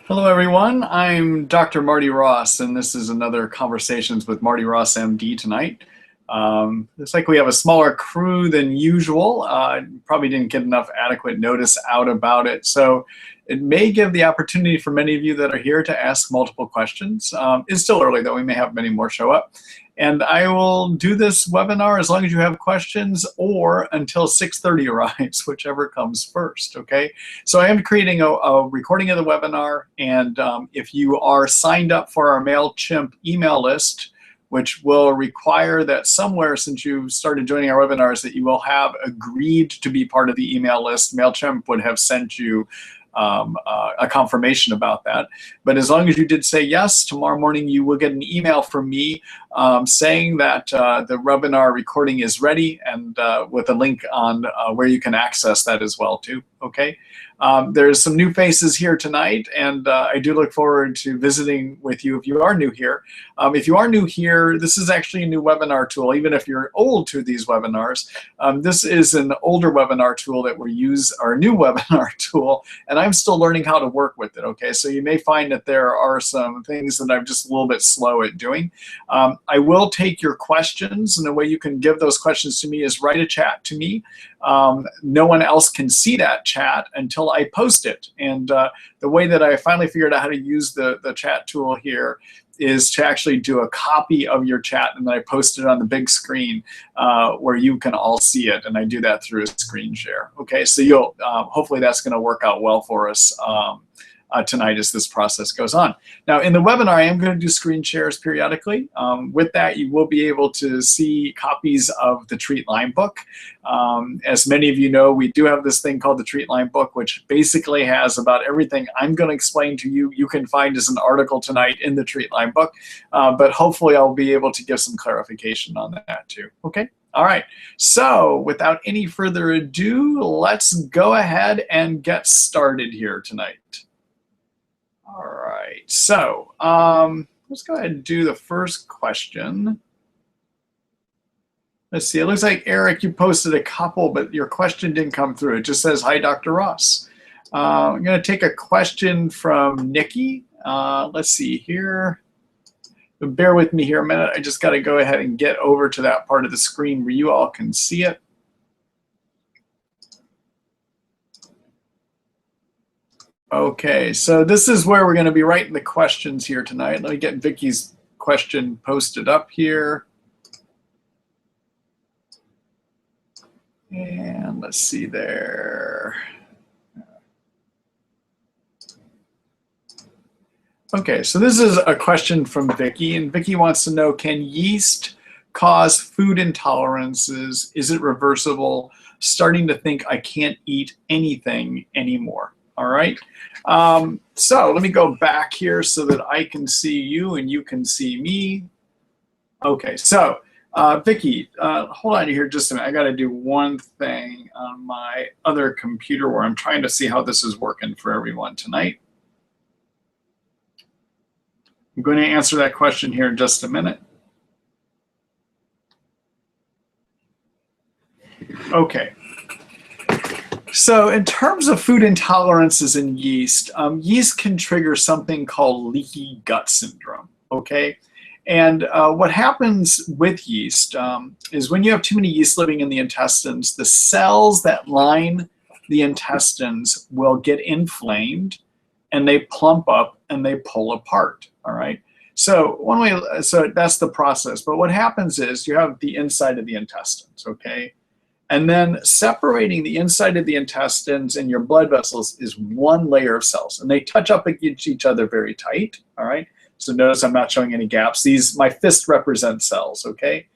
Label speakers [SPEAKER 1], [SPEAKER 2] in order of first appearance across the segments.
[SPEAKER 1] Hello, everyone. I'm Dr. Marty Ross, and this is another Conversations with Marty Ross, MD tonight. Looks like we have a smaller crew than usual. Probably didn't get enough adequate notice out about it, so it may give the opportunity for many of you that are here to ask multiple questions. It's still early, though. We may have many more show up. And I will do this webinar as long as you have questions or until 6:30 arrives, whichever comes first, okay? So I am creating a recording of the webinar, and if you are signed up for our MailChimp email list, which will require that somewhere since you started joining our webinars that you will have agreed to be part of the email list, MailChimp would have sent you a confirmation about that. But as long as you did say yes, tomorrow morning you will get an email from me saying that the webinar recording is ready, and with a link on where you can access that as well too, okay? There's some new faces here tonight, and I do look forward to visiting with you if you are new here. If you are new here, this is actually a new webinar tool, even if you're old to these webinars. This is an older webinar tool that we use, our new webinar tool, and I'm still learning how to work with it, okay? So you may find that there are some things that I'm just a little bit slow at doing. I will take your questions, and the way you can give those questions to me is write a chat to me. No one else can see that chat until I post it. And the way that I finally figured out how to use the chat tool here is to actually do a copy of your chat, and then I post it on the big screen where you can all see it, and I do that through a screen share. Okay, so you'll hopefully that's going to work out well for us tonight as this process goes on. Now, in the webinar, I am going to do screen shares periodically. With that, you will be able to see copies of the Treat Lyme book. As many of you know, we do have this thing called the Treat Lyme book, which basically has about everything I'm going to explain to you. You can find as an article tonight in the Treat Lyme book, but hopefully I'll be able to give some clarification on that too. Okay. All right, so without any further ado, let's go ahead and get started here tonight. All right, so let's go ahead and do the first question. Let's see, it looks like, Eric, you posted a couple, but your question didn't come through. It just says, hi, Dr. Ross. I'm going to take a question from Nikki. Let's see here. Bear with me here a minute. I just got to go ahead and get over to that part of the screen where you all can see it. Okay, so this is where we're going to be writing the questions here tonight. Let me get Vicky's question posted up here. And let's see there. Okay, so this is a question from Vicky, and Vicky wants to know, can yeast cause food intolerances? Is it reversible? Starting to think I can't eat anything anymore. All right, so let me go back here so that I can see you and you can see me. Okay, so Vicky, hold on here just a minute. I got to do one thing on my other computer where I'm trying to see how this is working for everyone tonight. I'm going to answer that question here in just a minute. Okay. So in terms of food intolerances in yeast, yeast can trigger something called leaky gut syndrome, okay? And what happens with yeast is when you have too many yeast living in the intestines, the cells that line the intestines will get inflamed, and they plump up and they pull apart, all right? So so that's the process. But what happens is you have the inside of the intestines, okay? And then separating the inside of the intestines and your blood vessels is one layer of cells, and they touch up against each other very tight, all right? So notice I'm not showing any gaps. My fist represents cells, okay?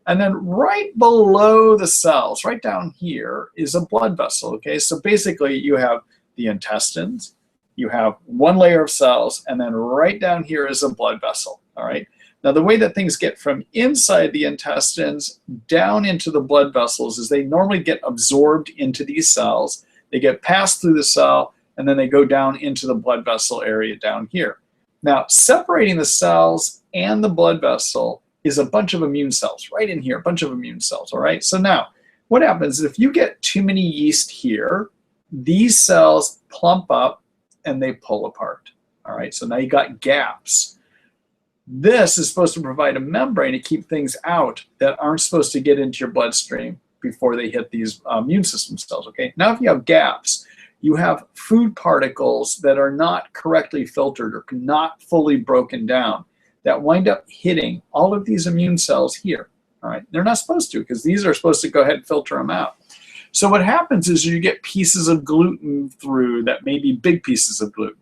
[SPEAKER 1] And then right below the cells, right down here, is a blood vessel, okay? So basically you have the intestines, you have one layer of cells, and then right down here is a blood vessel, all right? Now, the way that things get from inside the intestines down into the blood vessels is they normally get absorbed into these cells. They get passed through the cell, and then they go down into the blood vessel area down here. Now, separating the cells and the blood vessel is a bunch of immune cells right in here, a bunch of immune cells, all right? So now, what happens is if you get too many yeast here, these cells plump up and they pull apart, All right, so now you got gaps. This is supposed to provide a membrane to keep things out that aren't supposed to get into your bloodstream before they hit these immune system cells, okay? Now if you have gaps, you have food particles that are not correctly filtered or not fully broken down that wind up hitting all of these immune cells here, all right? They're not supposed to, because these are supposed to go ahead and filter them out. So what happens is you get pieces of gluten through that may be big pieces of gluten.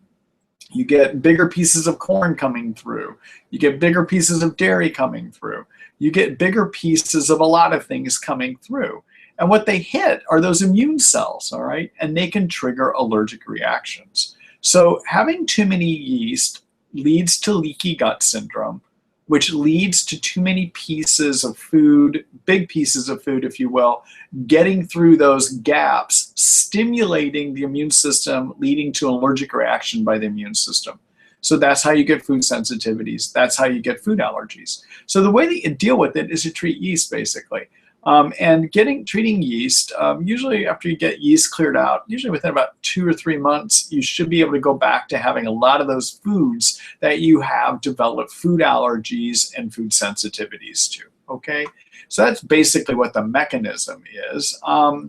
[SPEAKER 1] You get bigger pieces of corn coming through. You get bigger pieces of dairy coming through. You get bigger pieces of a lot of things coming through. And what they hit are those immune cells, all right? And they can trigger allergic reactions. So having too many yeast leads to leaky gut syndrome, which leads to too many pieces of food, big pieces of food, if you will, getting through those gaps, stimulating the immune system, leading to an allergic reaction by the immune system. So that's how you get food sensitivities. That's how you get food allergies. So the way that you deal with it is to treat yeast, basically. And treating yeast, usually after you get yeast cleared out, usually within about 2 or 3 months, you should be able to go back to having a lot of those foods that you have developed food allergies and food sensitivities to, okay? So that's basically what the mechanism is. Let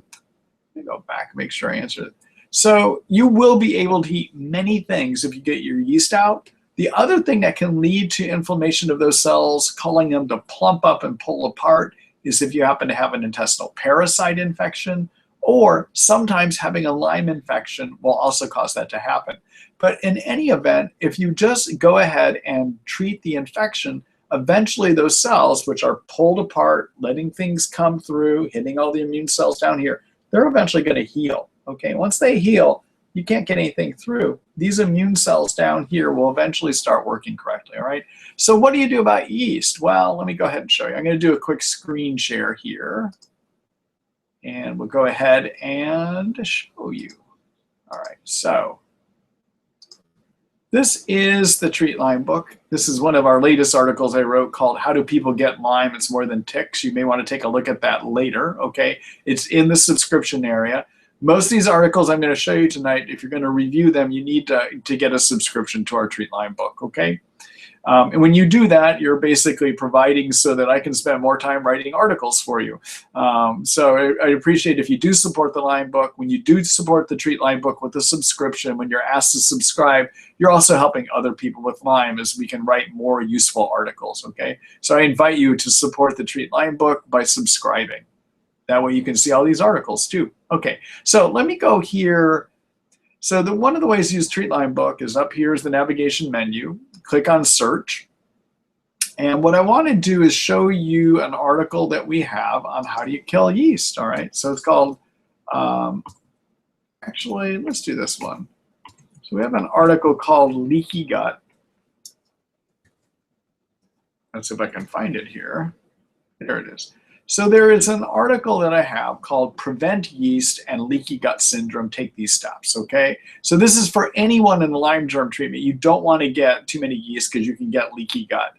[SPEAKER 1] me go back and make sure I answered it. So you will be able to eat many things if you get your yeast out. The other thing that can lead to inflammation of those cells, causing them to plump up and pull apart, is if you happen to have an intestinal parasite infection, or sometimes having a Lyme infection will also cause that to happen. But in any event, if you just go ahead and treat the infection, eventually those cells, which are pulled apart, letting things come through, hitting all the immune cells down here, they're eventually going to heal. Okay, once they heal, you can't get anything through. These immune cells down here will eventually start working correctly, all right? So what do you do about yeast? Well, let me go ahead and show you. I'm going to do a quick screen share here. And we'll go ahead and show you. All right, so this is the Treat Lyme book. This is one of our latest articles I wrote called How Do People Get Lyme? It's More Than Ticks. You may want to take a look at that later, okay? It's in the subscription area. Most of these articles I'm going to show you tonight, if you're going to review them, you need to get a subscription to our Treat Lyme book, okay? And when you do that, you're basically providing so that I can spend more time writing articles for you. So I appreciate if you do support the Lyme book. When you do support the Treat Lyme book with a subscription, when you're asked to subscribe, you're also helping other people with Lyme as we can write more useful articles, okay? So I invite you to support the Treat Lyme book by subscribing. That way you can see all these articles too. Okay, so let me go here. So one of the ways to use Treat Lyme book is up here is the navigation menu. Click on search. And what I want to do is show you an article that we have on how do you kill yeast, all right? So it's called, actually, let's do this one. So we have an article called Leaky Gut. Let's see if I can find it here. There it is. So there is an article that I have called Prevent Yeast and Leaky Gut Syndrome, Take These Steps, okay? So this is for anyone in the Lyme germ treatment. You don't want to get too many yeast because you can get leaky gut.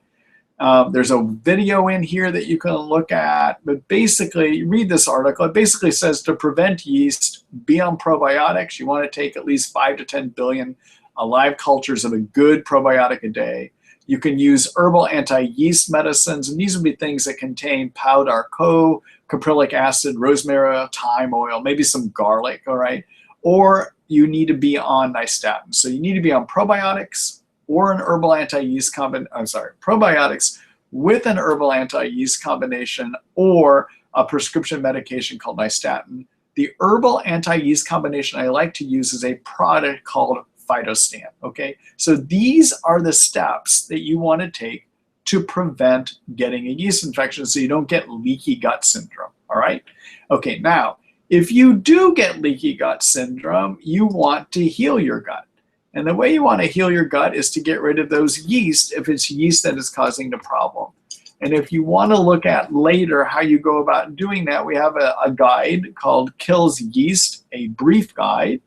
[SPEAKER 1] There's a video in here that you can look at, but basically, read this article. It basically says to prevent yeast, be on probiotics. You want to take at least 5 to 10 billion live cultures of a good probiotic a day. You can use herbal anti-yeast medicines, and these would be things that contain pau d'arco, caprylic acid, rosemary, thyme oil, maybe some garlic, all right? Or you need to be on nystatin. So you need to be on probiotics or an herbal anti-yeast probiotics with an herbal anti-yeast combination or a prescription medication called nystatin. The herbal anti-yeast combination I like to use is a product called Phytostan, okay? So these are the steps that you want to take to prevent getting a yeast infection so you don't get leaky gut syndrome, all right? Okay, now, if you do get leaky gut syndrome, you want to heal your gut. And the way you want to heal your gut is to get rid of those yeast if it's yeast that is causing the problem. And if you want to look at later how you go about doing that, we have a guide called Kills Yeast, a brief guide.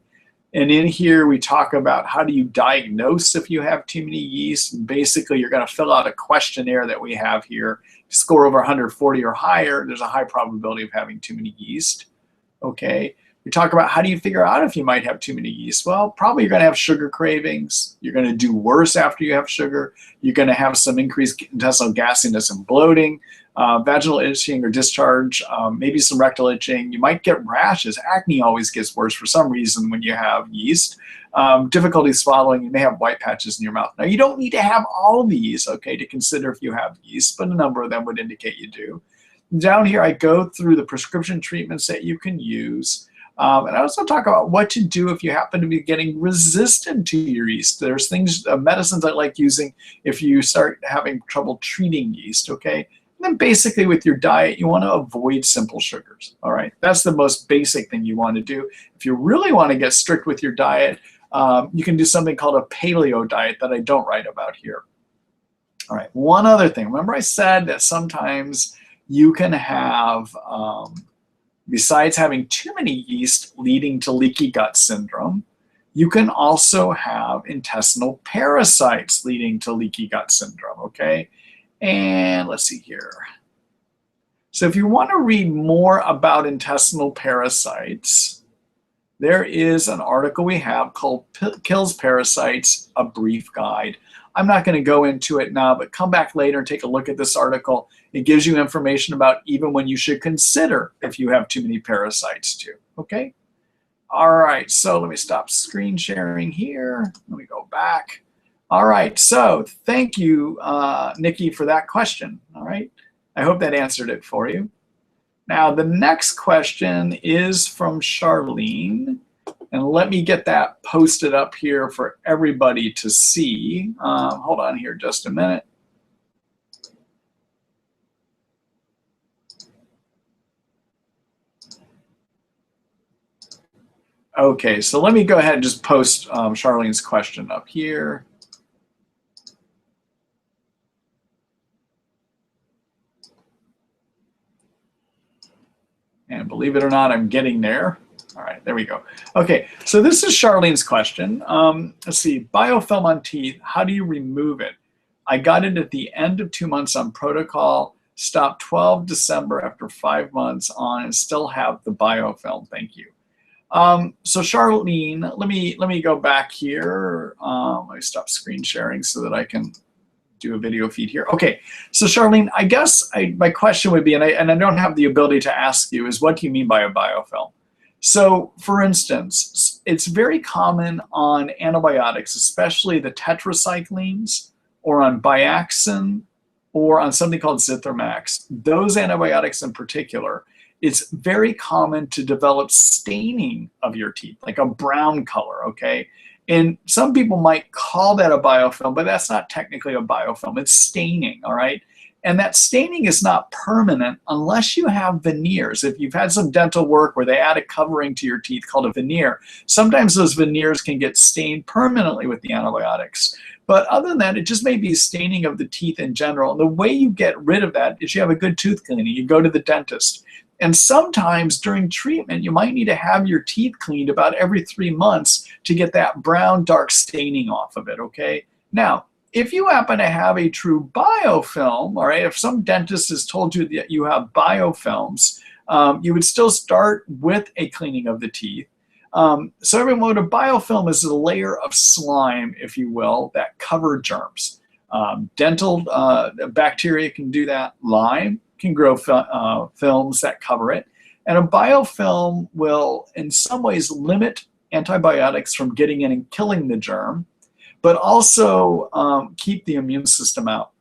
[SPEAKER 1] And in here, we talk about how do you diagnose if you have too many yeast. And basically, you're going to fill out a questionnaire that we have here. If you score over 140 or higher, there's a high probability of having too many yeast. Okay. We talk about how do you figure out if you might have too many yeast? Well, probably you're going to have sugar cravings. You're going to do worse after you have sugar. You're going to have some increased intestinal gasiness and bloating, vaginal itching or discharge, maybe some rectal itching. You might get rashes. Acne always gets worse for some reason when you have yeast. Difficulty swallowing. You may have white patches in your mouth. Now, you don't need to have all of these, okay, to consider if you have yeast, but a number of them would indicate you do. Down here, I go through the prescription treatments that you can use. And I also talk about what to do if you happen to be getting resistant to your yeast. There's things, medicines I like using if you start having trouble treating yeast, okay? And then basically with your diet, you want to avoid simple sugars, all right? That's the most basic thing you want to do. If you really want to get strict with your diet, you can do something called a paleo diet that I don't write about here. All right, one other thing. Remember I said that sometimes you can have, besides having too many yeast leading to leaky gut syndrome, you can also have intestinal parasites leading to leaky gut syndrome, okay? And let's see here. So if you want to read more about intestinal parasites, there is an article we have called Kills Parasites, A Brief Guide. I'm not going to go into it now, but come back later and take a look at this article. It gives you information about even when you should consider if you have too many parasites too, okay? All right, so let me stop screen sharing here. Let me go back. All right, so thank you, Nikki, for that question, all right? I hope that answered it for you. Now, the next question is from Charlene. And let me get that posted up here for everybody to see. Hold on here just a minute. Okay, so let me go ahead and just post Charlene's question up here. And believe it or not, I'm getting there. All right, there we go. Okay, so this is Charlene's question. Let's see, biofilm on teeth, how do you remove it? I got it at the end of 2 months on protocol, stopped 12 December after 5 months on, and still have the biofilm, thank you. So Charlene, let me go back here. Let me stop screen sharing so that I can do a video feed here. Okay, so Charlene, I guess my question would be, and I don't have the ability to ask you, is what do you mean by a biofilm? So for instance, it's very common on antibiotics, especially the tetracyclines, or on Biaxin, or on something called Zithromax. Those antibiotics in particular, it's very common to develop staining of your teeth, like a brown color, okay? And some people might call that a biofilm, but that's not technically a biofilm. It's staining, all right? And that staining is not permanent unless you have veneers. If you've had some dental work where they add a covering to your teeth called a veneer, sometimes those veneers can get stained permanently with the antibiotics. But other than that, it just may be staining of the teeth in general. And the way you get rid of that is you have a good tooth cleaning. You go to the dentist. And sometimes during treatment, you might need to have your teeth cleaned about every 3 months to get that brown, dark staining off of it, okay? Now, if you happen to have a true biofilm, all right, if some dentist has told you that you have biofilms, you would still start with a cleaning of the teeth. So everyone, a biofilm is a layer of slime, if you will, that cover germs. Dental bacteria can do that. Lyme can grow films that cover it. And a biofilm will, in some ways, limit antibiotics from getting in and killing the germ, but also keep the immune system out.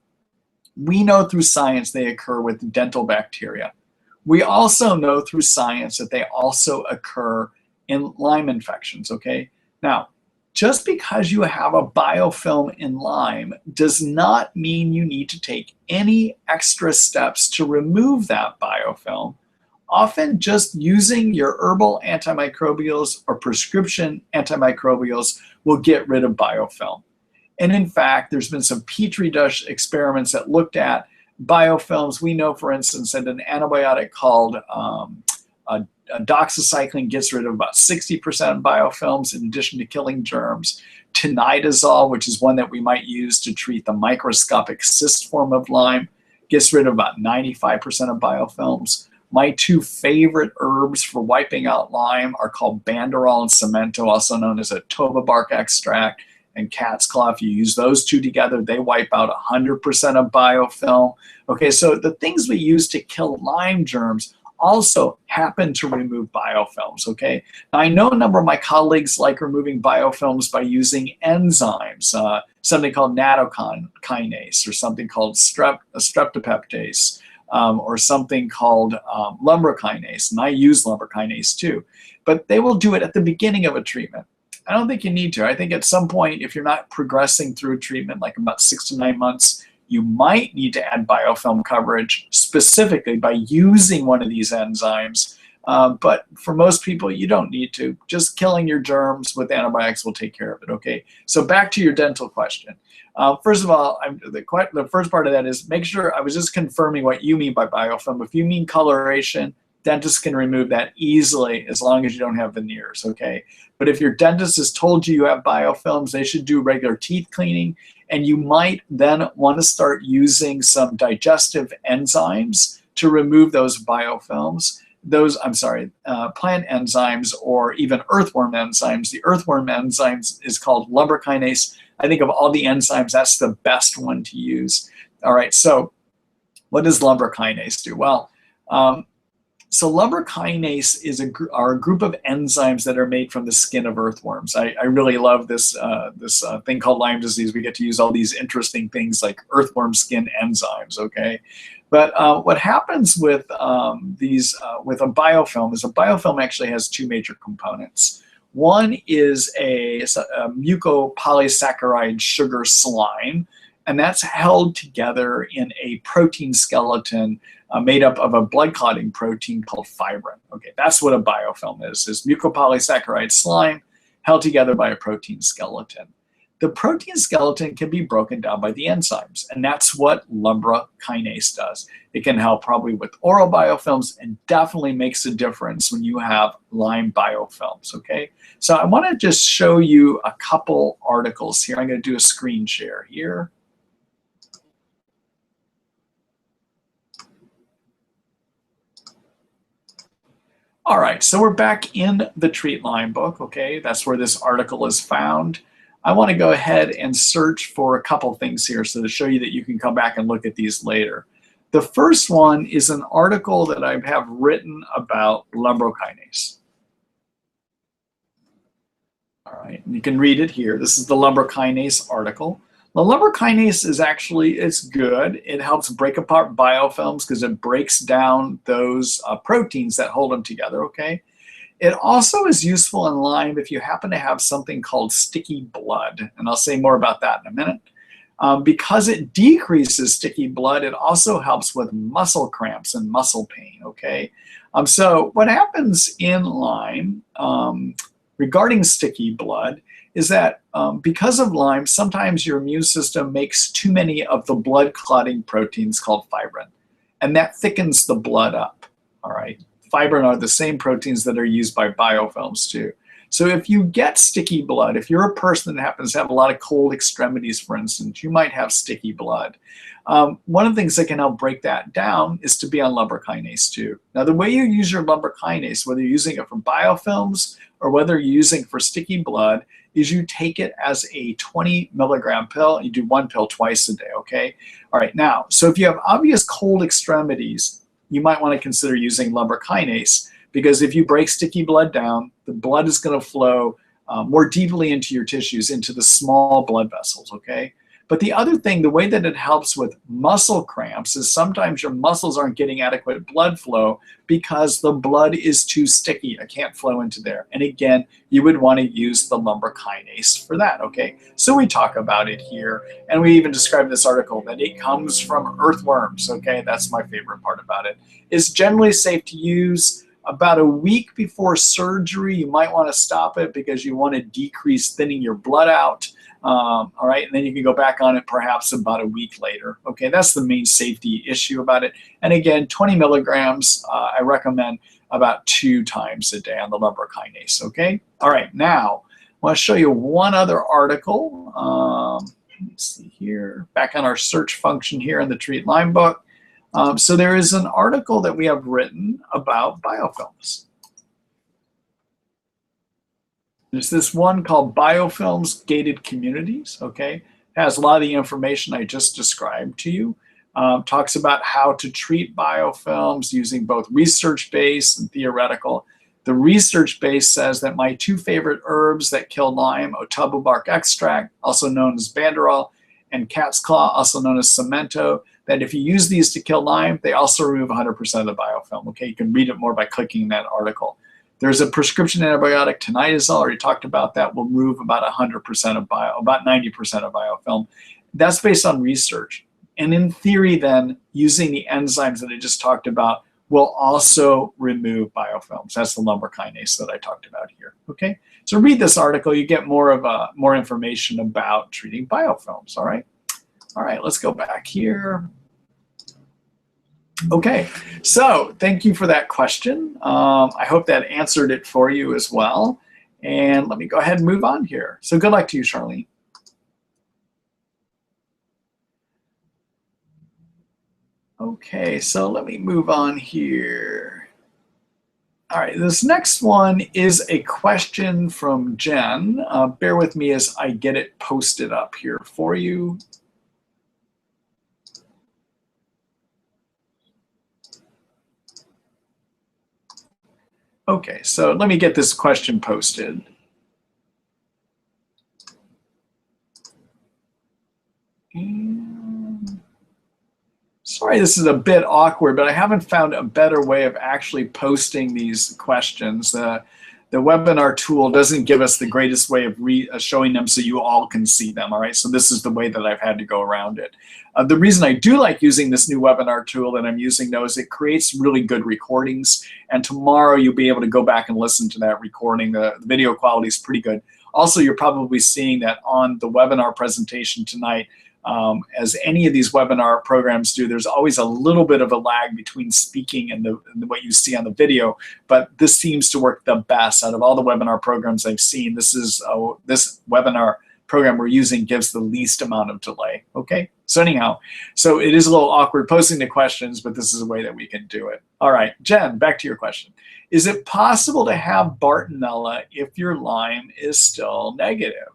[SPEAKER 1] We know through science they occur with dental bacteria. We also know through science that they also occur in Lyme infections, okay? Now, just because you have a biofilm in Lyme does not mean you need to take any extra steps to remove that biofilm. Often just using your herbal antimicrobials or prescription antimicrobials will get rid of biofilm. And in fact, there's been some petri dish experiments that looked at biofilms. We know, for instance, that an antibiotic called doxycycline gets rid of about 60% of biofilms in addition to killing germs. Tinidazole, which is one that we might use to treat the microscopic cyst form of Lyme, gets rid of about 95% of biofilms. My two favorite herbs for wiping out Lyme are called banderol and cemento, also known as a tova bark extract and cat's claw. If you use those two together, they wipe out 100% of biofilm. Okay, so the things we use to kill Lyme germs also happen to remove biofilms, okay? Now, I know a number of my colleagues like removing biofilms by using enzymes, something called nattokinase or something called streptopeptase, or something called lumbrokinase, and I use lumbrokinase too. But they will do it at the beginning of a treatment. I don't think you need to. I think at some point, if you're not progressing through treatment, like about 6 to 9 months, you might need to add biofilm coverage specifically by using one of these enzymes. But for most people, you don't need to. Just killing your germs with antibiotics will take care of it, okay? So back to your dental question. First of all, the first part of that is make sure, I was just confirming what you mean by biofilm. If you mean coloration, dentists can remove that easily as long as you don't have veneers, okay? But if your dentist has told you you have biofilms, they should do regular teeth cleaning, and you might then want to start using some digestive enzymes to remove those biofilms. Plant enzymes or even earthworm enzymes. The earthworm enzymes is called lumbrokinase. I think of all the enzymes, that's the best one to use. All right, so what does lumbrokinase do? Well, so lumbrokinase are a group of enzymes that are made from the skin of earthworms. I really love this thing called Lyme disease. We get to use all these interesting things like earthworm skin enzymes, okay? But what happens with with a biofilm is a biofilm actually has two major components. One is a mucopolysaccharide sugar slime, and that's held together in a protein skeleton made up of a blood clotting protein called fibrin. Okay, that's what a biofilm is mucopolysaccharide slime held together by a protein skeleton. The protein skeleton can be broken down by the enzymes, and that's what lumbrokinase does. It can help probably with oral biofilms and definitely makes a difference when you have Lyme biofilms, okay? So I want to just show you a couple articles here. I'm going to do a screen share here. All right, so we're back in the Treat Lyme book, okay? That's where this article is found. I want to go ahead and search for a couple things here so to show you that you can come back and look at these later. The first one is an article that I have written about lumbrokinase. All right, and you can read it here. This is the lumbrokinase article. The lumbrokinase is actually, it's good. It helps break apart biofilms because it breaks down those proteins that hold them together, okay? It also is useful in Lyme if you happen to have something called sticky blood, and I'll say more about that in a minute. Because it decreases sticky blood, it also helps with muscle cramps and muscle pain, okay? So what happens in Lyme regarding sticky blood is that because of Lyme, sometimes your immune system makes too many of the blood clotting proteins called fibrin, and that thickens the blood up, all right? Fibrin are the same proteins that are used by biofilms too. So if you get sticky blood, if you're a person that happens to have a lot of cold extremities, for instance, you might have sticky blood. One of the things that can help break that down is to be on lumbrokinase too. Now, the way you use your lumbrokinase, whether you're using it for biofilms or whether you're using it for sticky blood, is you take it as a 20 milligram pill. You do one pill twice a day, okay? All right, now, so if you have obvious cold extremities, you might want to consider using lumbrokinase, because if you break sticky blood down, the blood is going to flow more deeply into your tissues, into the small blood vessels, okay? But the other thing, the way that it helps with muscle cramps is sometimes your muscles aren't getting adequate blood flow because the blood is too sticky. It can't flow into there. And again, you would want to use the lumbrokinase for that, okay? So we talk about it here, and we even describe in this article that it comes from earthworms, okay? That's my favorite part about it. It's generally safe to use. About a week before surgery, you might want to stop it because you want to decrease thinning your blood out. All right, and then you can go back on it perhaps about a week later. Okay, that's the main safety issue about it. And again, 20 milligrams, I recommend about 2 times a day on the lumbrokinase, okay? All right, now, I want to show you one other article. Let's see here, back on our search function here in the Treat Lyme book. So there is an article that we have written about biofilms. There's this one called Biofilms Gated Communities, okay? It has a lot of the information I just described to you. Talks about how to treat biofilms using both research-based and theoretical. The research-based says that my 2 favorite herbs that kill Lyme, otubo bark extract, also known as banderol, and cat's claw, also known as cemento, that if you use these to kill Lyme, they also remove 100% of the biofilm. Okay, you can read it more by clicking that article. There's a prescription antibiotic, tinidazole, already talked about that, will remove about 100% of about 90% of biofilm. That's based on research. And in theory then, using the enzymes that I just talked about will also remove biofilms. That's the lumber kinase that I talked about here, okay? So read this article, you get more information about treating biofilms, all right? All right, let's go back here. Okay, so thank you for that question. I hope that answered it for you as well. And let me go ahead and move on here. So good luck to you, Charlene. Okay, so let me move on here. All right, this next one is a question from Jen. Bear with me as I get it posted up here for you. Okay, so let me get this question posted. And sorry, this is a bit awkward, but I haven't found a better way of actually posting these questions. The webinar tool doesn't give us the greatest way of showing them so you all can see them, all right? So this is the way that I've had to go around it. The reason I do like using this new webinar tool that I'm using, though, is it creates really good recordings. And tomorrow you'll be able to go back and listen to that recording. The video quality is pretty good. Also, you're probably seeing that on the webinar presentation tonight. As any of these webinar programs do, there's always a little bit of a lag between speaking and what you see on the video, but this seems to work the best out of all the webinar programs I've seen. This webinar program we're using gives the least amount of delay, okay? So anyhow, so it is a little awkward posting the questions, but this is a way that we can do it. All right, Jen, back to your question. Is it possible to have Bartonella if your Lyme is still negative?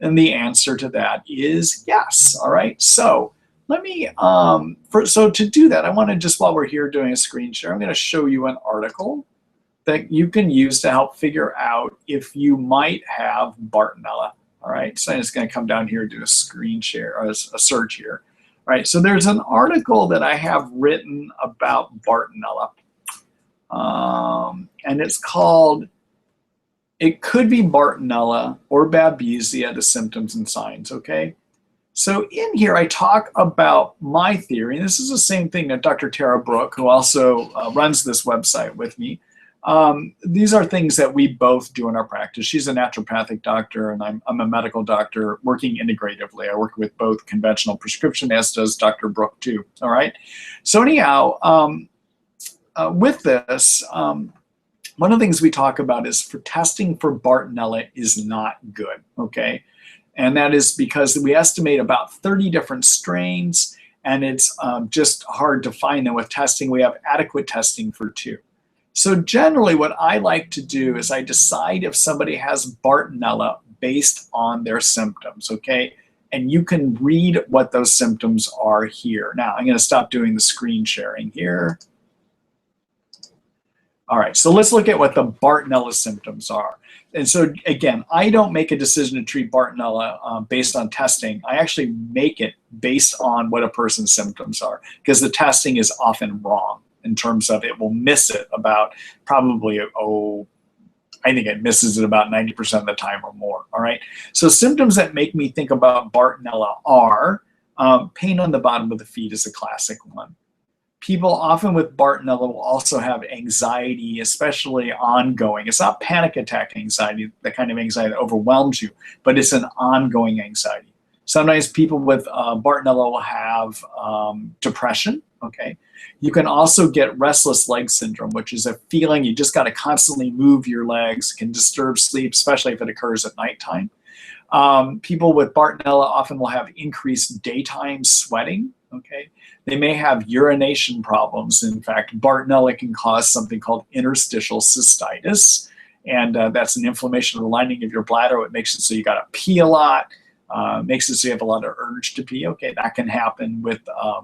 [SPEAKER 1] And the answer to that is yes. All right. So let me, so to do that, I want to just, while we're here doing a screen share, I'm going to show you an article that you can use to help figure out if you might have Bartonella. All right. So I'm just going to come down here and do a screen share, or a search here. All right. So there's an article that I have written about Bartonella. And it's called, it could be Bartonella or Babesia, the symptoms and signs, okay? So in here, I talk about my theory, and this is the same thing that Dr. Tara Brooke, who also runs this website with me, these are things that we both do in our practice. She's a naturopathic doctor, and I'm a medical doctor working integratively. I work with both conventional prescription, as does Dr. Brooke too, all right? So anyhow, with this, one of the things we talk about is for testing for Bartonella is not good, okay? And that is because we estimate about 30 different strains, and it's just hard to find them with testing. We have adequate testing for 2. So generally what I like to do is I decide if somebody has Bartonella based on their symptoms, okay? And you can read what those symptoms are here. Now, I'm gonna stop doing the screen sharing here. All right, so let's look at what the Bartonella symptoms are. And so again, I don't make a decision to treat Bartonella based on testing. I actually make it based on what a person's symptoms are, because the testing is often wrong in terms of it will miss it about probably, I think it misses it about 90% of the time or more, all right? So symptoms that make me think about Bartonella are pain on the bottom of the feet is a classic one. People often with Bartonella will also have anxiety, especially ongoing. It's not panic attack anxiety, the kind of anxiety that overwhelms you, but it's an ongoing anxiety. Sometimes people with Bartonella will have depression, okay? You can also get restless leg syndrome, which is a feeling you just got to constantly move your legs, can disturb sleep, especially if it occurs at nighttime. People with Bartonella often will have increased daytime sweating, okay? They may have urination problems. In fact, Bartonella can cause something called interstitial cystitis, and that's an inflammation of the lining of your bladder. It makes it so you got to pee a lot, makes it so you have a lot of urge to pee. Okay, that can happen with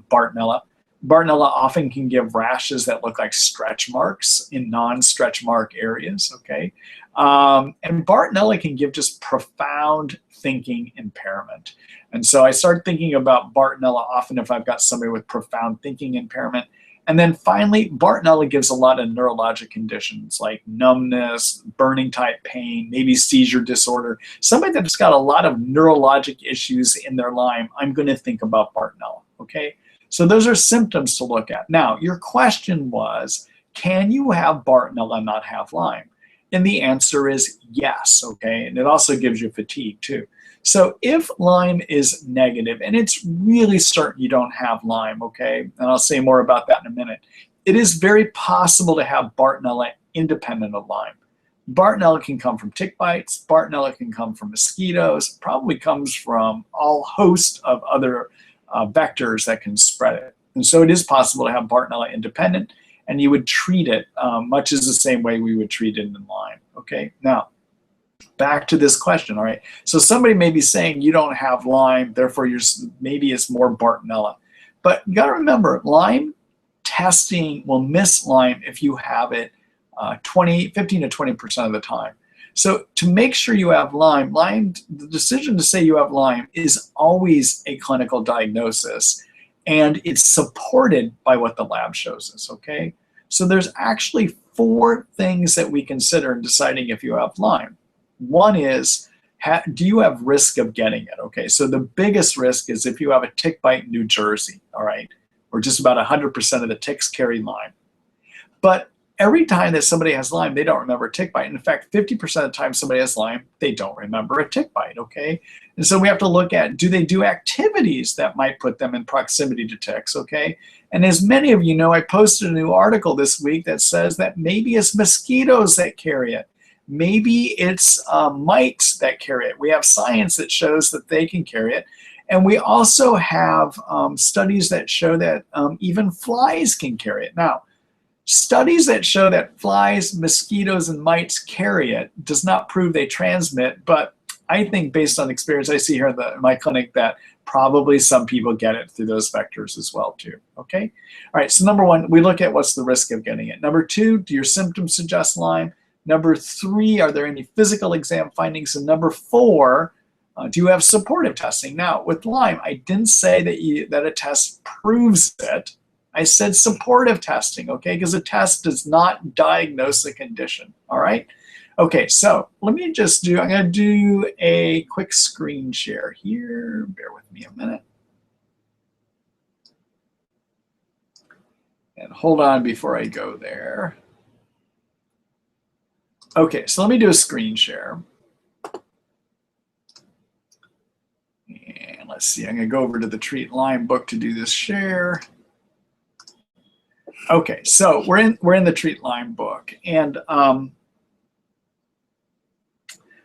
[SPEAKER 1] Bartonella. Bartonella often can give rashes that look like stretch marks in non-stretch mark areas, okay? And Bartonella can give just profound thinking impairment. And so I start thinking about Bartonella often if I've got somebody with profound thinking impairment. And then finally, Bartonella gives a lot of neurologic conditions like numbness, burning type pain, maybe seizure disorder. Somebody that's got a lot of neurologic issues in their Lyme, I'm going to think about Bartonella, okay? So those are symptoms to look at. Now, your question was, can you have Bartonella and not have Lyme? And the answer is yes, okay? And it also gives you fatigue too. So if Lyme is negative, and it's really certain you don't have Lyme, okay? And I'll say more about that in a minute. It is very possible to have Bartonella independent of Lyme. Bartonella can come from tick bites. Bartonella can come from mosquitoes. Probably comes from all host of other vectors that can spread it. And so it is possible to have Bartonella independent, and you would treat it much as the same way we would treat it in Lyme, okay? Now, back to this question, all right? So somebody may be saying you don't have Lyme, therefore maybe it's more Bartonella. But you gotta remember, Lyme testing will miss Lyme if you have it 15 to 20% of the time. So to make sure you have Lyme, the decision to say you have Lyme is always a clinical diagnosis, and it's supported by what the lab shows us, okay? So there's actually 4 things that we consider in deciding if you have Lyme. One is, do you have risk of getting it, okay? So the biggest risk is if you have a tick bite in New Jersey, all right? Where just about 100% of the ticks carry Lyme. But every time that somebody has Lyme, they don't remember a tick bite. In fact, 50% of the time somebody has Lyme, they don't remember a tick bite, okay? And so we have to look at, do they do activities that might put them in proximity to ticks, okay? And as many of you know, I posted a new article this week that says that maybe it's mosquitoes that carry it. Maybe it's mites that carry it. We have science that shows that they can carry it. And we also have studies that show that even flies can carry it. Now, studies that show that flies, mosquitoes, and mites carry it does not prove they transmit, but I think based on experience I see here in my clinic that probably some people get it through those vectors as well too, okay? All right, so number 1, we look at what's the risk of getting it. Number 2, do your symptoms suggest Lyme? Number 3, are there any physical exam findings? And number 4, do you have supportive testing? Now, with Lyme, I didn't say that a test proves it. I said supportive testing, okay? Because a test does not diagnose the condition, all right? Okay, so let me just I'm gonna do a quick screen share here. Bear with me a minute. And hold on before I go there. Okay, so let me do a screen share. And let's see, I'm gonna go over to the Treat Lyme book to do this share. Okay, so we're in the Treat Lyme book, and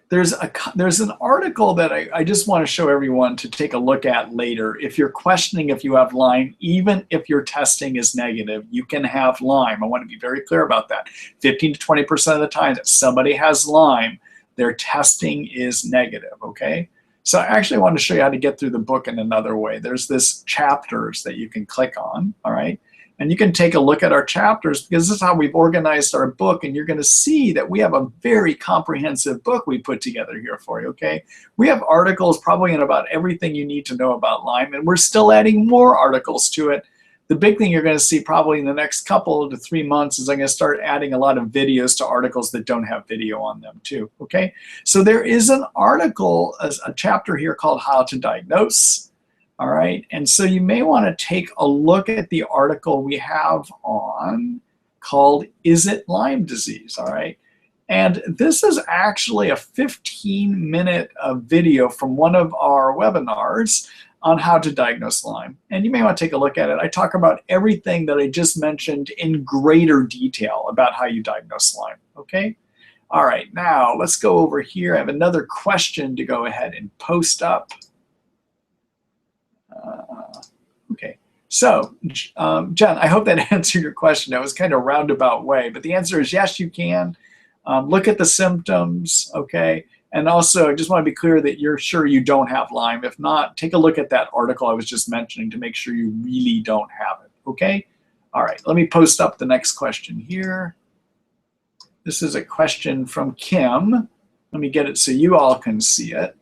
[SPEAKER 1] there's an article that I just want to show everyone to take a look at later. If you're questioning if you have Lyme, even if your testing is negative, you can have Lyme. I want to be very clear about that. 15 to 20% of the time that somebody has Lyme, their testing is negative, okay? So I actually want to show you how to get through the book in another way. There's this chapters that you can click on, all right? And you can take a look at our chapters because this is how we've organized our book, and you're going to see that we have a very comprehensive book we put together here for you, okay? We have articles probably in about everything you need to know about Lyme, and we're still adding more articles to it. The big thing you're going to see probably in the next couple to 3 months is I'm going to start adding a lot of videos to articles that don't have video on them too, okay? So there is an article, a chapter here called How to Diagnose. All right, and so you may want to take a look at the article we have on called Is It Lyme Disease, all right? And this is actually a 15-minute video from one of our webinars on how to diagnose Lyme. And you may want to take a look at it. I talk about everything that I just mentioned in greater detail about how you diagnose Lyme, okay? All right, now let's go over here. I have another question to go ahead and post up. Okay, so Jen, I hope that answered your question. That was kind of a roundabout way, but the answer is yes, you can. Look at the symptoms, okay? And also, I just want to be clear that you're sure you don't have Lyme. If not, take a look at that article I was just mentioning to make sure you really don't have it, okay? All right, let me post up the next question here. This is a question from Kim. Let me get it so you all can see it.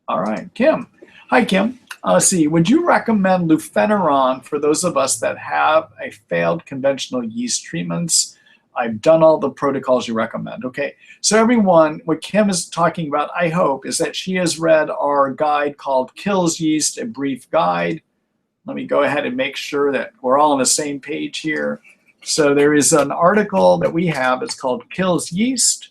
[SPEAKER 1] All right, Kim. Hi, Kim. Let's see, would you recommend lufeneron for those of us that have a failed conventional yeast treatments? I've done all the protocols you recommend. Okay, so everyone, what Kim is talking about, I hope, is that she has read our guide called Kills Yeast, a Brief Guide. Let me go ahead and make sure that we're all on the same page here. So there is an article that we have, it's called Kills Yeast,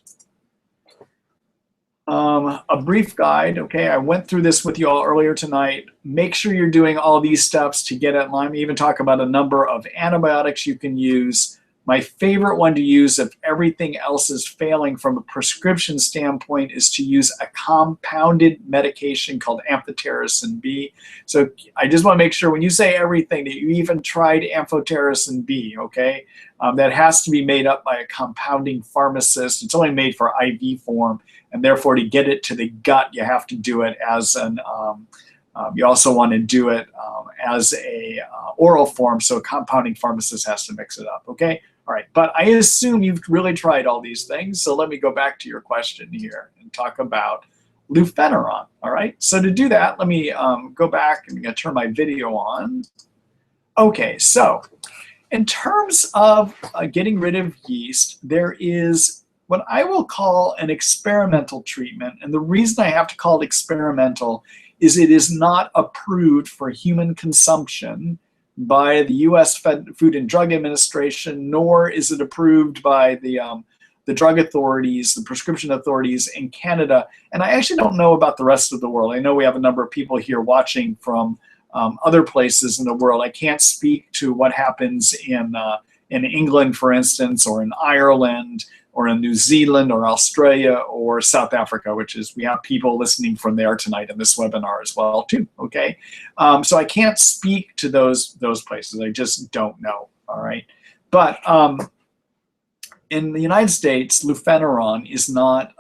[SPEAKER 1] a brief guide. Okay, I went through this with you all earlier tonight. Make sure you're doing all these steps to get at Lyme. I even talk about a number of antibiotics you can use. My favorite one to use if everything else is failing from a prescription standpoint is to use a compounded medication called amphotericin B. So I just want to make sure when you say everything that you even tried amphotericin B, okay? That has to be made up by a compounding pharmacist. It's only made for IV form, and therefore to get it to the gut, you have to do it as an you also want to do it as a oral form, so a compounding pharmacist has to mix it up, okay? All right, but I assume you've really tried all these things, so let me go back to your question here and talk about lufeneron, all right? So to do that, let me go back and I'm gonna turn my video on. Okay, so in terms of getting rid of yeast, there is what I will call an experimental treatment, and the reason I have to call it experimental is it is not approved for human consumption by the U.S. Food and Drug Administration, nor is it approved by the drug authorities, the prescription authorities in Canada. And I actually don't know about the rest of the world. I know we have a number of people here watching from other places in the world. I can't speak to what happens in England, for instance, or in Ireland, or in New Zealand, or Australia, or South Africa, which is, we have people listening from there tonight in this webinar as well too, okay? So I can't speak to those places, I just don't know, all right? But in the United States, lufeneron is not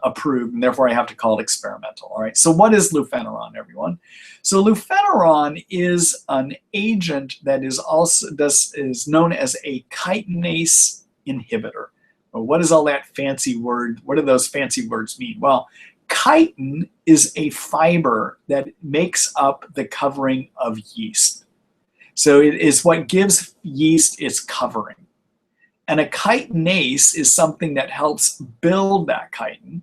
[SPEAKER 1] approved, and therefore I have to call it experimental, all right? So what is lufeneron, everyone? So lufeneron is an agent that is also is known as a chitinase inhibitor. Well, what is all that fancy word? What do those fancy words mean? Well, chitin is a fiber that makes up the covering of yeast. So it is what gives yeast its covering. And a chitinase is something that helps build that chitin.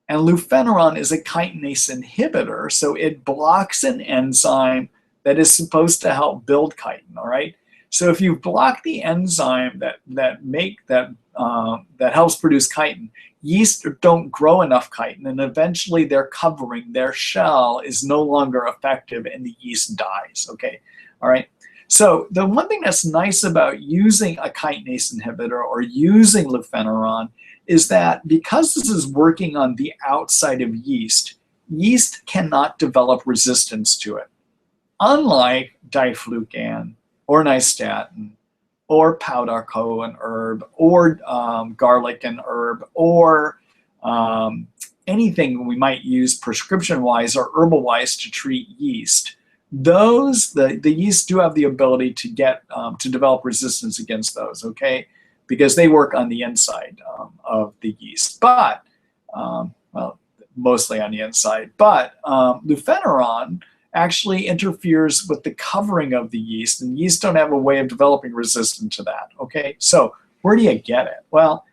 [SPEAKER 1] And lufeneron is a chitinase inhibitor, so it blocks an enzyme that is supposed to help build chitin, all right? So if you block the enzyme that helps produce chitin, yeast don't grow enough chitin, and eventually their covering, their shell, is no longer effective and the yeast dies, okay? All right, so the one thing that's nice about using a chitinase inhibitor or using lufeneron is that because this is working on the outside of yeast, yeast cannot develop resistance to it. Unlike diflucan, or nystatin, or powderco and herb, or garlic and herb, or anything we might use prescription-wise or herbal-wise to treat yeast. The yeast do have the ability to get to develop resistance against those, okay? Because they work on the inside of the yeast, but well, mostly on the inside. But lufeneron actually interferes with the covering of the yeast, and yeast don't have a way of developing resistance to that, okay? So where do you get it? Well,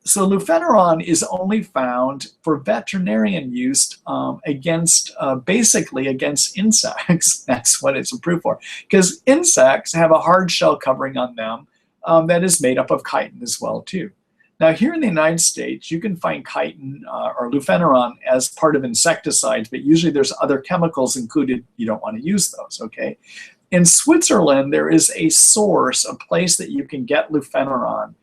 [SPEAKER 1] so lufeneron is only found for veterinarian use against, basically against insects. That's what it's approved for, because insects have a hard shell covering on them that is made up of chitin as well too. Now here in the United States, you can find chitin or lufeneron as part of insecticides, but usually there's other chemicals included. You don't want to use those, okay? In Switzerland, there is a source, a place that you can get lufeneron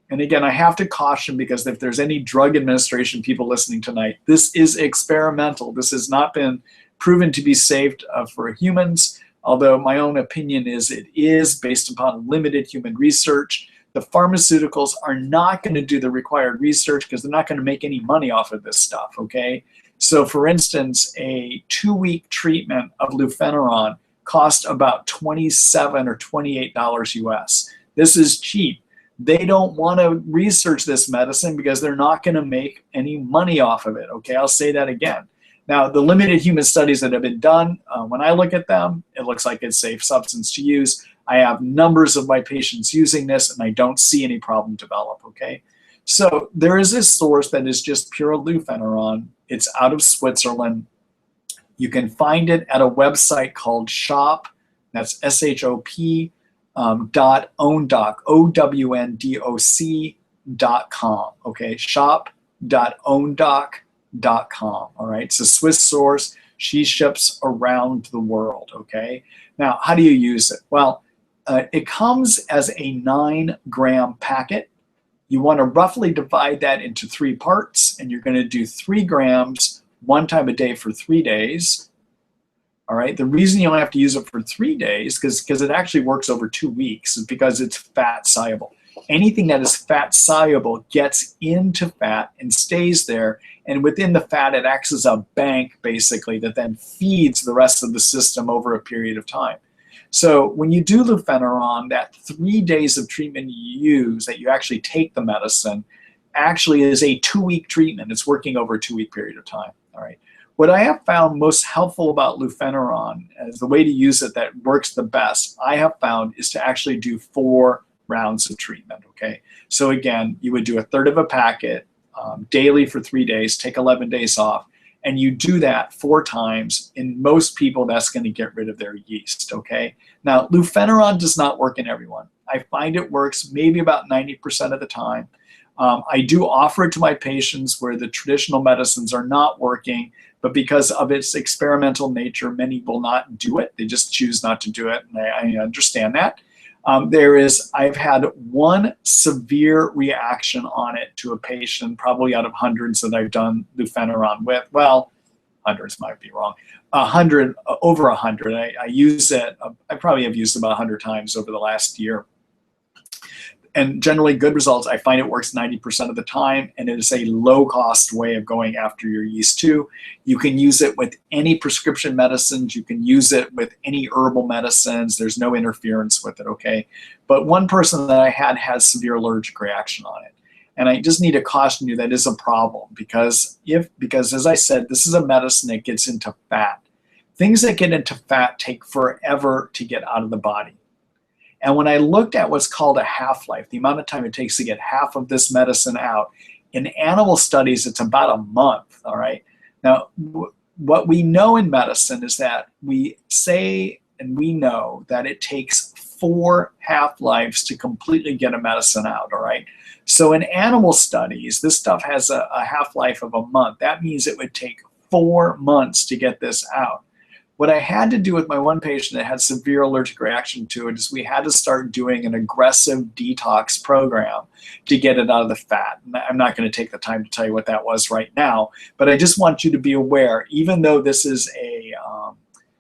[SPEAKER 1] And again, I have to caution, because if there's any drug administration people listening tonight, this is experimental. This has not been proven to be safe for humans, although my own opinion is it is, based upon limited human research. The pharmaceuticals are not going to do the required research because they're not going to make any money off of this stuff, okay? So for instance, a 2-week treatment of lufeneron cost about $27 or $28 US. This is cheap. They don't want to research this medicine because they're not going to make any money off of it, okay? I'll say that again. Now, the limited human studies that have been done, when I look at them, it looks like it's a safe substance to use. I have numbers of my patients using this, and I don't see any problem develop, okay? So there is this source that is just pure lufeneron. It's out of Switzerland. You can find it at a website called shop, that's SHOP, .owndoc, OWNDOC.com, okay? shop.owndoc.com, all right? It's a Swiss source. She ships around the world, okay? Now, how do you use it? Well, it comes as a 9-gram packet. You want to roughly divide that into 3 parts, and you're going to do 3 grams 1 time a day for 3 days. All right. The reason you don't have to use it for 3 days, because it actually works over 2 weeks, is because it's fat soluble. Anything that is fat soluble gets into fat and stays there, and within the fat, it acts as a bank, basically, that then feeds the rest of the system over a period of time. So when you do lufeneron, that 3 days of treatment you use, that you actually take the medicine, actually is a 2-week treatment. It's working over a 2-week period of time. All right. What I have found most helpful about lufeneron, as the way to use it that works the best, I have found, is to actually do 4 rounds of treatment, okay? So again, you would do a third of a packet daily for 3 days, take 11 days off, and you do that 4 times. In most people, that's going to get rid of their yeast, okay? Now, lufeneron does not work in everyone. I find it works maybe about 90% of the time. I do offer it to my patients where the traditional medicines are not working, but because of its experimental nature, many will not do it. They just choose not to do it, and I understand that. I've had 1 severe reaction on it to a patient, probably out of hundreds that I've done lufeneron with. Well, hundreds might be wrong. 100, over 100. I use it, I probably have used it about 100 times over the last year. And generally good results. I find it works 90% of the time, and it is a low-cost way of going after your yeast too. You can use it with any prescription medicines. You can use it with any herbal medicines. There's no interference with it, okay? But one person that I had has severe allergic reaction on it. And I just need to caution you that is a problem, because as I said, this is a medicine that gets into fat. Things that get into fat take forever to get out of the body. And when I looked at what's called a half-life, the amount of time it takes to get half of this medicine out, in animal studies, it's about a month, all right? Now, what we know in medicine is that we say and we know that it takes 4 half-lives to completely get a medicine out, all right? So in animal studies, this stuff has a half-life of a month. That means it would take 4 months to get this out. What I had to do with my one patient that had severe allergic reaction to it is we had to start doing an aggressive detox program to get it out of the fat. And I'm not going to take the time to tell you what that was right now, but I just want you to be aware, even though this is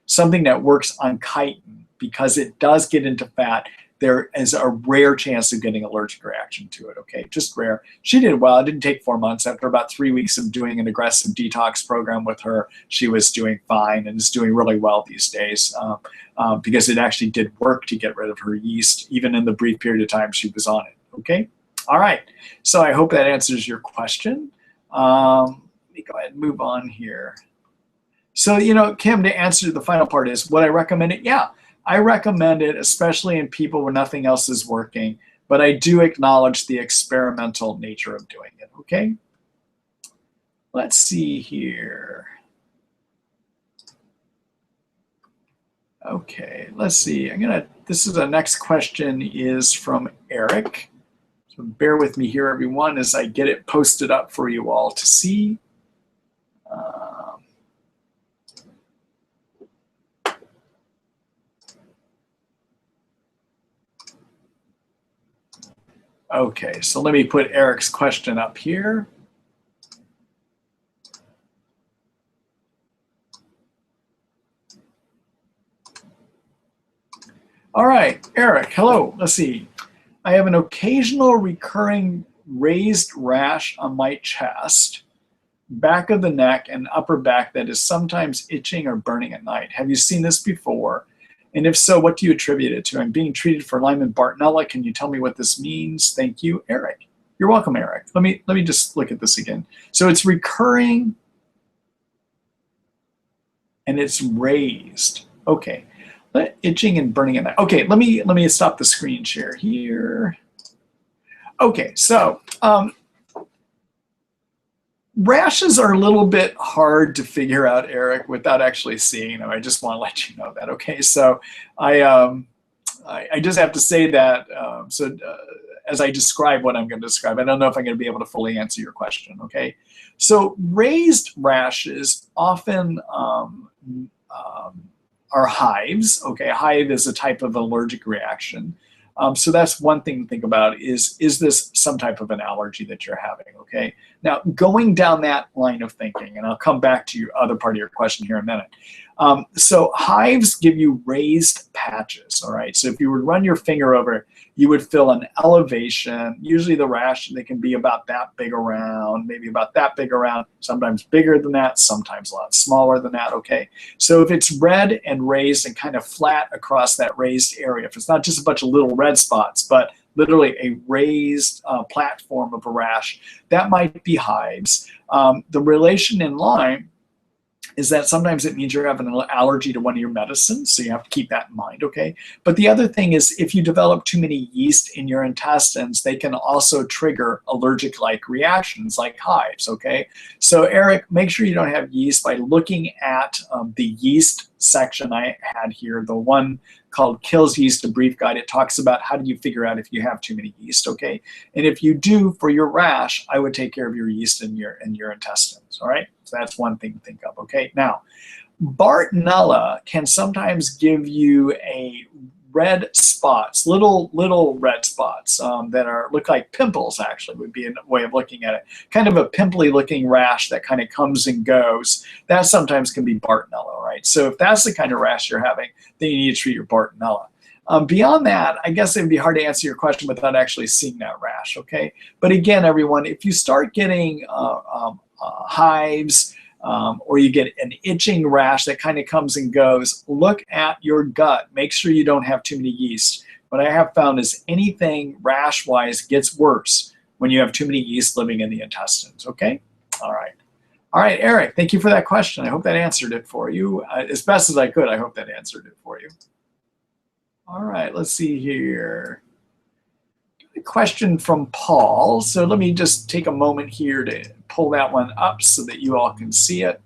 [SPEAKER 1] something that works on chitin, because it does get into fat, there is a rare chance of getting allergic reaction to it, okay? Just rare. She did well. It didn't take 4 months. After about 3 weeks of doing an aggressive detox program with her, she was doing fine and is doing really well these days because it actually did work to get rid of her yeast, even in the brief period of time she was on it, okay? All right. So I hope that answers your question. Let me go ahead and move on here. So, Kim, to answer the final part is, would I recommend it? Yeah. I recommend it, especially in people where nothing else is working, but I do acknowledge the experimental nature of doing it, okay? Let's see here. Okay, let's see. This is the next question is from Eric. So bear with me here, everyone, as I get it posted up for you all to see. Okay, so let me put Eric's question up here. All right, Eric, hello. Let's see. I have an occasional recurring raised rash on my chest, back of the neck, and upper back that is sometimes itching or burning at night. Have you seen this before? And if so, what do you attribute it to? I'm being treated for Lyme and Bartonella. Can you tell me what this means? Thank you, Eric. You're welcome, Eric. Let me just look at this again. So it's recurring and it's raised. Okay. Itching and burning at night. Okay, let me stop the screen share here. Okay, so rashes are a little bit hard to figure out, Eric, without actually seeing them. I just want to let you know that. Okay, so I just have to say that. As I describe what I'm going to describe, I don't know if I'm going to be able to fully answer your question. Okay, so raised rashes often are hives. Okay, a hive is a type of allergic reaction. So that's one thing to think about is this some type of an allergy that you're having, okay? Now, going down that line of thinking, and I'll come back to your other part of your question here in a minute. So hives give you raised patches, all right? So if you would run your finger over, you would feel an elevation. Usually the rash, they can be about that big around, maybe about that big around, sometimes bigger than that, sometimes a lot smaller than that, okay? So if it's red and raised and kind of flat across that raised area, if it's not just a bunch of little red spots, but literally a raised platform of a rash, that might be hives. The relation in Lyme is that sometimes it means you're having an allergy to one of your medicines, so you have to keep that in mind, okay? But the other thing is if you develop too many yeast in your intestines, they can also trigger allergic-like reactions like hives, okay? So Eric, make sure you don't have yeast by looking at the yeast section I had here, the one called Kills Yeast, a Brief Guide. It talks about how do you figure out if you have too many yeast, okay? And if you do, for your rash, I would take care of your yeast in your intestines, all right? So that's one thing to think of, okay? Now, Bartonella can sometimes give you a red spots, little red spots that look like pimples, actually, would be a way of looking at it. Kind of a pimply looking rash that kind of comes and goes. That sometimes can be Bartonella, right? So if that's the kind of rash you're having, then you need to treat your Bartonella. Beyond that, I guess it would be hard to answer your question without actually seeing that rash, okay? But again, everyone, if you start getting hives, or you get an itching rash that kind of comes and goes, look at your gut. Make sure you don't have too many yeast. What I have found is anything rash-wise gets worse when you have too many yeast living in the intestines, okay? All right. All right, Eric, thank you for that question. I hope that answered it for you. As best as I could, I hope that answered it for you. All right, let's see here. A question from Paul. So let me just take a moment here to pull that one up so that you all can see it.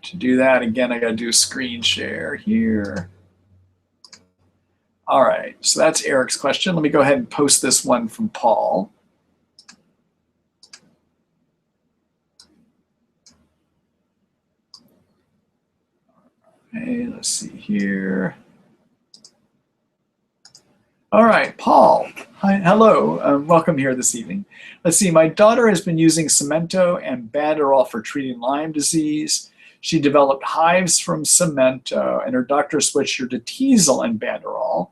[SPEAKER 1] To do that, again, I got to do screen share here. All right, so that's Eric's question. Let me go ahead and post this one from Paul. Okay, let's see here. All right, Paul. Hi, hello, welcome here this evening. Let's see, my daughter has been using Cemento and Banderol for treating Lyme disease. She developed hives from Cemento and her doctor switched her to Teasel and Banderol.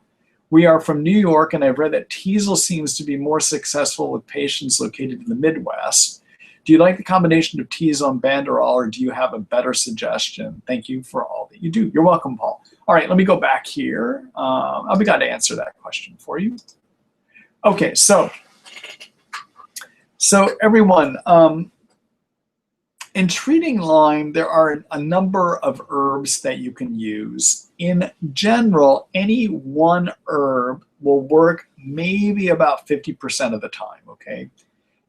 [SPEAKER 1] We are from New York and I've read that Teasel seems to be more successful with patients located in the Midwest. Do you like the combination of Teasel and Banderol or do you have a better suggestion? Thank you for all that you do. You're welcome, Paul. All right, let me go back here. I'll be glad to answer that question for you. Okay, so everyone, in treating Lyme, there are a number of herbs that you can use. In general, any one herb will work maybe about 50% of the time, okay?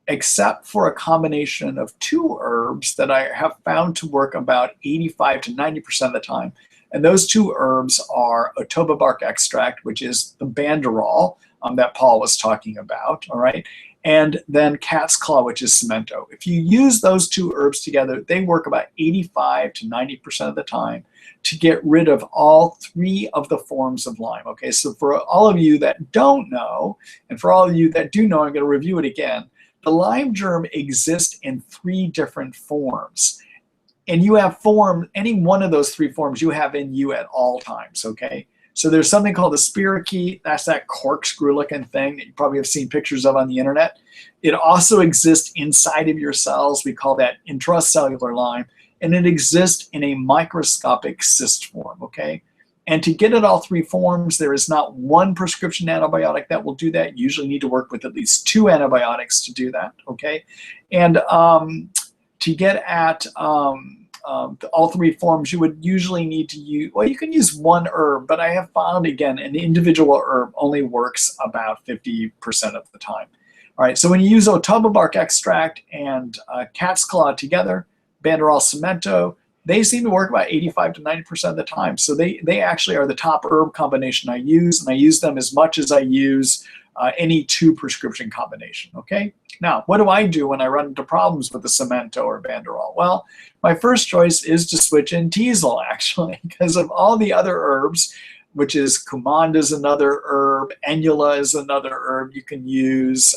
[SPEAKER 1] Except for a combination of two herbs that I have found to work about 85 to 90% of the time. And those two herbs are Otoba bark extract, which is the Banderol that Paul was talking about, all right? and then cat's claw, which is cemento. If you use those two herbs together, they work about 85 to 90% of the time to get rid of all three of the forms of Lyme. Okay, so for all of you that don't know, and for all of you that do know, I'm going to review it again. The Lyme germ exists in three different forms. And you have any one of those three forms you have in you at all times, okay? So there's something called a spirochete. That's that corkscrew looking thing that you probably have seen pictures of on the internet. It also exists inside of your cells. We call that intracellular Lyme. And it exists in a microscopic cyst form, okay? And to get at all three forms, there is not one prescription antibiotic that will do that. You usually need to work with at least 2 antibiotics to do that, okay? And to get at all three forms, you would usually need to use, well, you can use one herb, but I have found, again, an individual herb only works about 50% of the time. All right, so when you use Otoba bark extract and cat's claw together, Banderol cemento, they seem to work about 85 to 90% of the time. So they actually are the top herb combination I use, and I use them as much as I use any 2 prescription combination, okay? Now, what do I do when I run into problems with the cemento or Banderol? Well, my first choice is to switch in Teasel, actually, because of all the other herbs, which is Kumanda is another herb, Ennula is another herb you can use,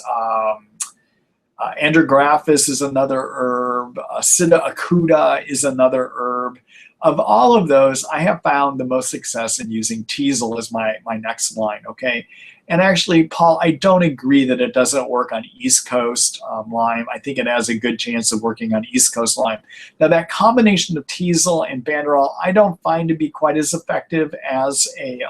[SPEAKER 1] Andrographis is another herb, Sida acuta is another herb. Of all of those, I have found the most success in using Teasel as my next line, okay? And actually, Paul, I don't agree that it doesn't work on East Coast Lyme. I think it has a good chance of working on East Coast Lyme. Now, that combination of Teasel and Banderol, I don't find to be quite as effective as a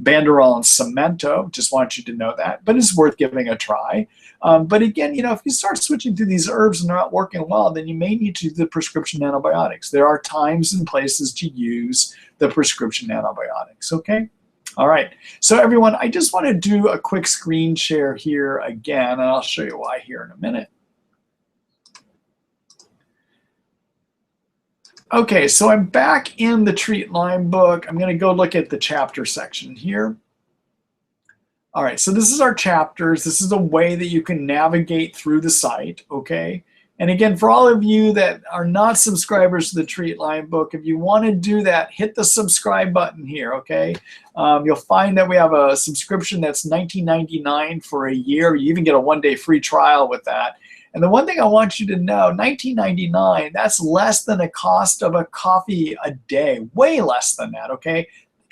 [SPEAKER 1] Banderol and cemento. Just want you to know that, but it's worth giving a try. But again, you know, if you start switching through these herbs and they're not working well, then you may need to do the prescription antibiotics. There are times and places to use the prescription antibiotics, okay? All right, so everyone, I just want to do a quick screen share here again, and I'll show you why here in a minute. Okay, so I'm back in the Treat Lyme book. I'm going to go look at the chapter section here. All right, so this is our chapters. This is a way that you can navigate through the site, okay? And again, for all of you that are not subscribers to the Treat Lyme book, if you want to do that, hit the subscribe button here, okay? You'll find that we have a subscription that's $19.99 for a year. You even get a one-day free trial with that. And the one thing I want you to know, $19.99, that's less than the cost of a coffee a day, way less than that, okay?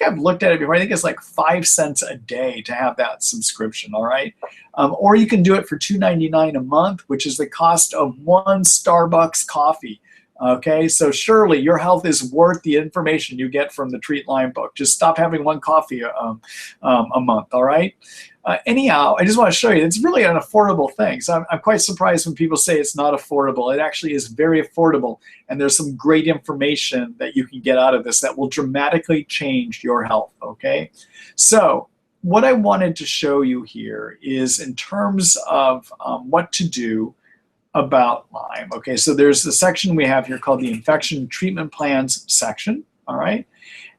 [SPEAKER 1] I've looked at it before. I think it's like 5 cents a day to have that subscription, all right? Or you can do it for $2.99 a month, which is the cost of 1 Starbucks coffee, okay? So surely your health is worth the information you get from the Treat Lyme book. Just stop having 1 coffee a month, all right? Anyhow, I just want to show you, it's really an affordable thing. So I'm quite surprised when people say it's not affordable. It actually is very affordable, and there's some great information that you can get out of this that will dramatically change your health, okay? So what I wanted to show you here is in terms of what to do about Lyme, okay? So there's the section we have here called the Infection Treatment Plans section, all right?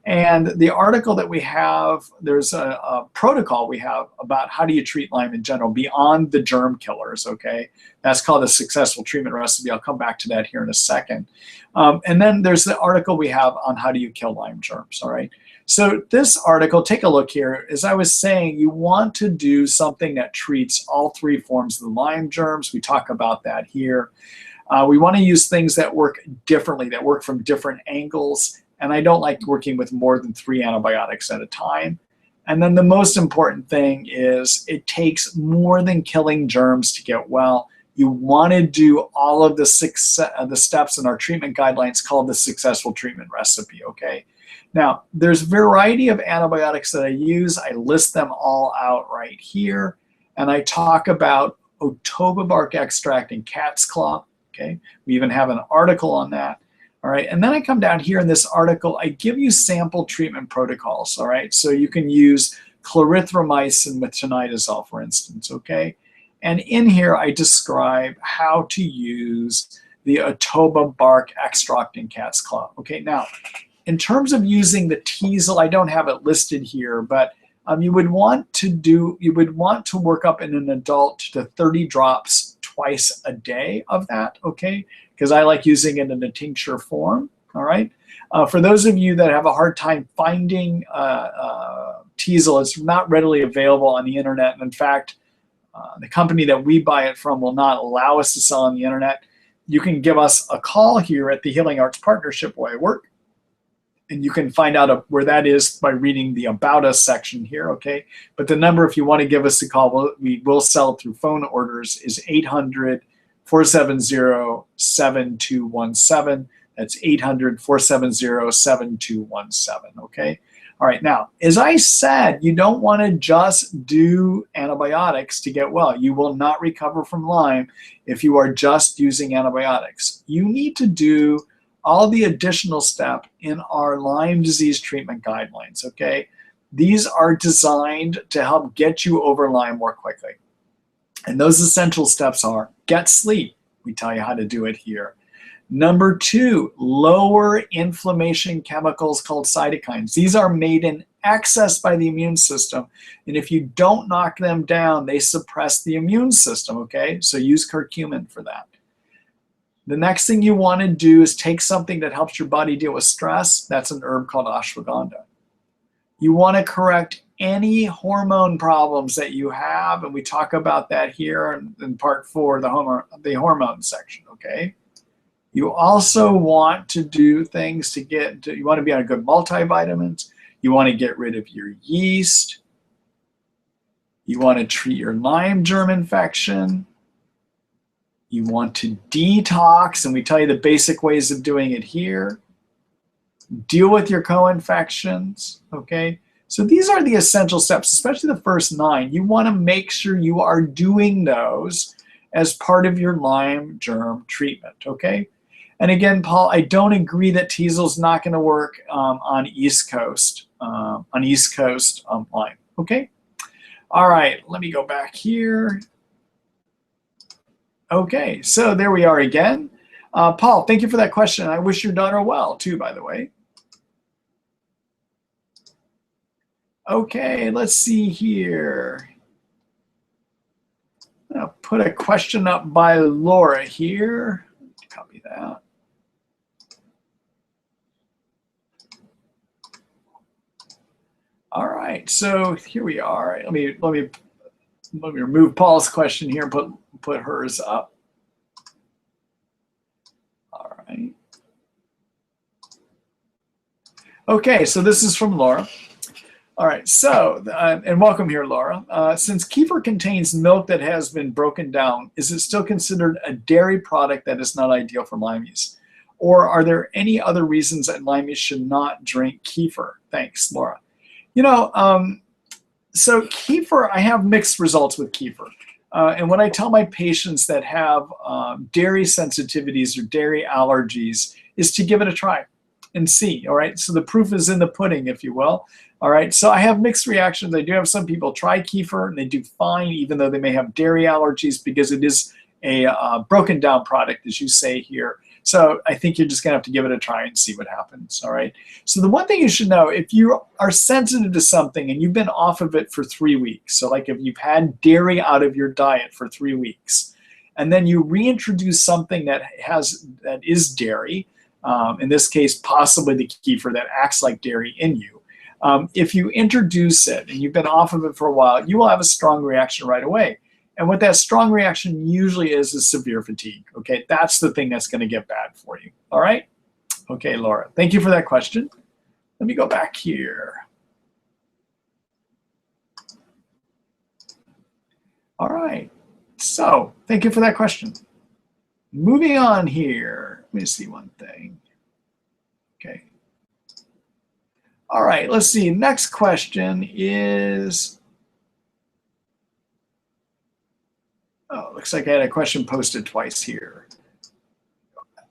[SPEAKER 1] And the article that we have, there's a protocol we have about how do you treat Lyme in general beyond the germ killers, okay? That's called a successful treatment recipe. I'll come back to that here in a second. And then there's the article we have on how do you kill Lyme germs, all right? So this article, take a look here. As I was saying, you want to do something that treats all 3 forms of the Lyme germs. We talk about that here. We want to use things that work differently, that work from different angles. And I don't like working with more than 3 antibiotics at a time. And then the most important thing is it takes more than killing germs to get well. You want to do all of the steps in our treatment guidelines called the successful treatment recipe, okay? Now, there's a variety of antibiotics that I use. I list them all out right here. And I talk about Otoba bark extract and cat's claw, okay? We even have an article on that. All right, and then I come down here in this article, I give you sample treatment protocols, all right? So you can use clarithromycin with tinidazole, for instance, okay? And in here, I describe how to use the Otoba bark extract in cat's claw, okay? Now, in terms of using the Teasel, I don't have it listed here, but you would want to work up in an adult to 30 drops twice a day of that, okay? Because I like using it in a tincture form, all right? For those of you that have a hard time finding Teasel, it's not readily available on the internet. And in fact, the company that we buy it from will not allow us to sell on the internet. You can give us a call here at the Healing Arts Partnership where I work, and you can find out where that is by reading the About Us section here, okay? But the number, if you want to give us a call, we will sell through phone orders, is 800-470-7217. That's 800-470-7217, okay? All right, now, as I said, you don't want to just do antibiotics to get well. You will not recover from Lyme if you are just using antibiotics. You need to do all the additional steps in our Lyme disease treatment guidelines, okay? These are designed to help get you over Lyme more quickly. And those essential steps are: get sleep. We tell you how to do it here. Number 2, lower inflammation chemicals called cytokines. These are made in excess by the immune system. And if you don't knock them down, they suppress the immune system, okay? So use curcumin for that. The next thing you want to do is take something that helps your body deal with stress. That's an herb called ashwagandha. You want to correct any hormone problems that you have, and we talk about that here in part 4, the hormone section, okay? You also want to do things you want to be on a good multivitamins. You want to get rid of your yeast. You want to treat your Lyme germ infection. You want to detox, and we tell you the basic ways of doing it here. Deal with your co-infections, okay? So these are the essential steps, especially the first 9. You want to make sure you are doing those as part of your Lyme germ treatment, okay? And again, Paul, I don't agree that Teasel's not going to work on East Coast Lyme, okay? All right, let me go back here. Okay, so there we are again. Paul, thank you for that question. I wish your daughter well, too, by the way. Okay, let's see here. I'll put a question up by Laura here. Copy that. All right, so here we are. Let me remove Paul's question here and put hers up. All right. Okay, so this is from Laura. All right, so, and welcome here, Laura. Since kefir contains milk that has been broken down, is it still considered a dairy product that is not ideal for Lymies? Or are there any other reasons that Lymies should not drink kefir? Thanks, Laura. You know, so kefir, I have mixed results with kefir. And when I tell my patients that have dairy sensitivities or dairy allergies is to give it a try and see, all right? So the proof is in the pudding, if you will. All right, so I have mixed reactions. I do have some people try kefir and they do fine, even though they may have dairy allergies, because it is a broken down product, as you say here. So I think you're just gonna have to give it a try and see what happens, all right? So the one thing you should know, if you are sensitive to something and you've been off of it for 3 weeks, so like if you've had dairy out of your diet for 3 weeks, and then you reintroduce something that is dairy, in this case, possibly the kefir that acts like dairy in you, if you introduce it and you've been off of it for a while, you will have a strong reaction right away. And what that strong reaction usually is severe fatigue, okay? That's the thing that's gonna get bad for you, all right? Okay, Laura, thank you for that question. Let me go back here. All right, so thank you for that question. Moving on here, let me see one thing. Okay. All right, let's see. Next question is, oh, looks like I had a question posted twice here.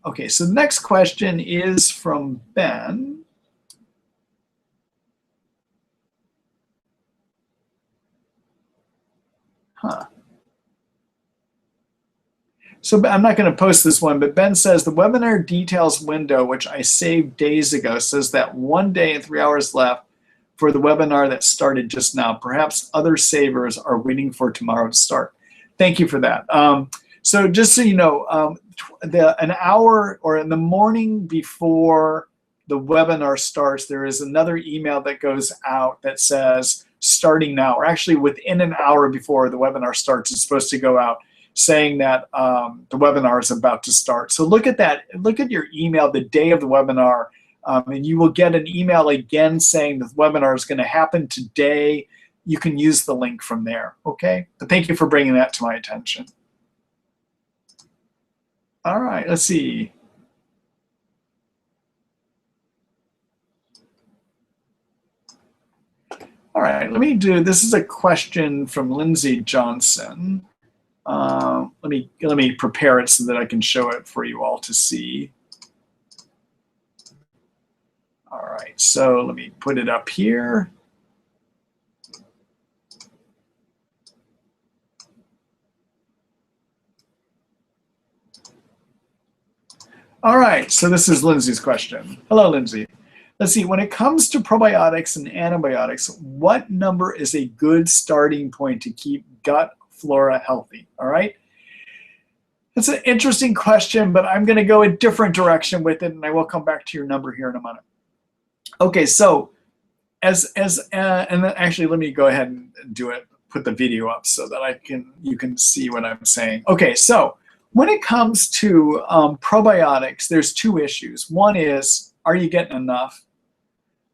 [SPEAKER 1] Okay, so the next question is from Ben. Huh. So I'm not going to post this one, but Ben says the webinar details window, which I saved days ago, says that 1 day and 3 hours left for the webinar that started just now. Perhaps other savers are waiting for tomorrow to start. Thank you for that. So just so you know, an hour or in the morning before the webinar starts, there is another email that goes out that says starting now, or actually within an hour before the webinar starts, it's supposed to go out saying that the webinar is about to start. So look at that, look at your email the day of the webinar, and you will get an email again saying the webinar is going to happen today. You can use the link from there, okay? But thank you for bringing that to my attention. All right, let's see. All right, let me do, this is a question from Lindsay Johnson. Let me prepare it so that I can show it for you all to see. All right, so let me put it up here. All right, so this is Lindsay's question. Hello, Lindsay. Let's see, when it comes to probiotics and antibiotics, what number is a good starting point to keep gut flora healthy? All right. It's an interesting question, but I'm going to go a different direction with it, and I will come back to your number here in a minute. Okay, so and then actually let me go ahead and do it, put the video up so that you can see what I'm saying. Okay, so when it comes to probiotics, there's two issues. One is, are you getting enough?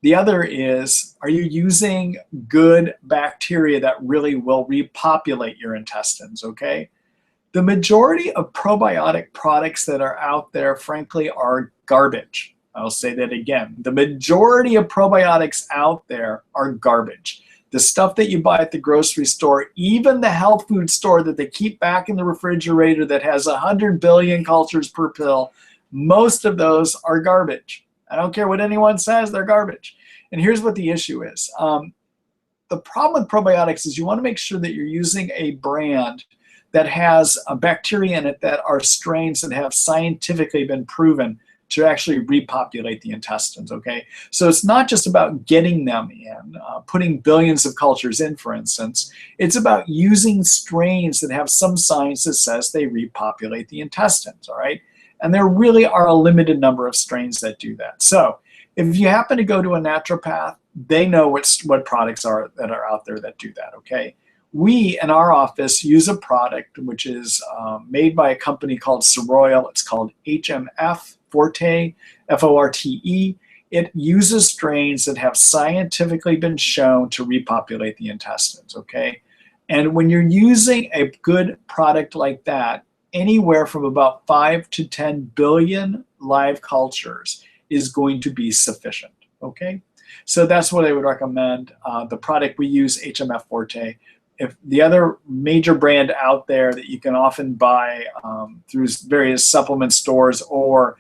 [SPEAKER 1] The other is, are you using good bacteria that really will repopulate your intestines, okay? The majority of probiotic products that are out there, frankly, are garbage. I'll say that again. The majority of probiotics out there are garbage. The stuff that you buy at the grocery store, even the health food store that they keep back in the refrigerator that has 100 billion cultures per pill, most of those are garbage. I don't care what anyone says, they're garbage. And here's what the issue is. The problem with probiotics is you want to make sure that you're using a brand that has a bacteria in it that are strains that have scientifically been proven to actually repopulate the intestines, okay? So it's not just about getting them in, putting billions of cultures in, for instance. It's about using strains that have some science that says they repopulate the intestines, all right? And there really are a limited number of strains that do that. So if you happen to go to a naturopath, they know what products are that are out there that do that, okay? We, in our office, use a product which is made by a company called Soroil. It's called HMF Forte, F-O-R-T-E. It uses strains that have scientifically been shown to repopulate the intestines, okay? And when you're using a good product like that, anywhere from about 5 to 10 billion live cultures is going to be sufficient, okay? So that's what I would recommend. The product we use, HMF Forte. If the other major brand out there that you can often buy through various supplement stores or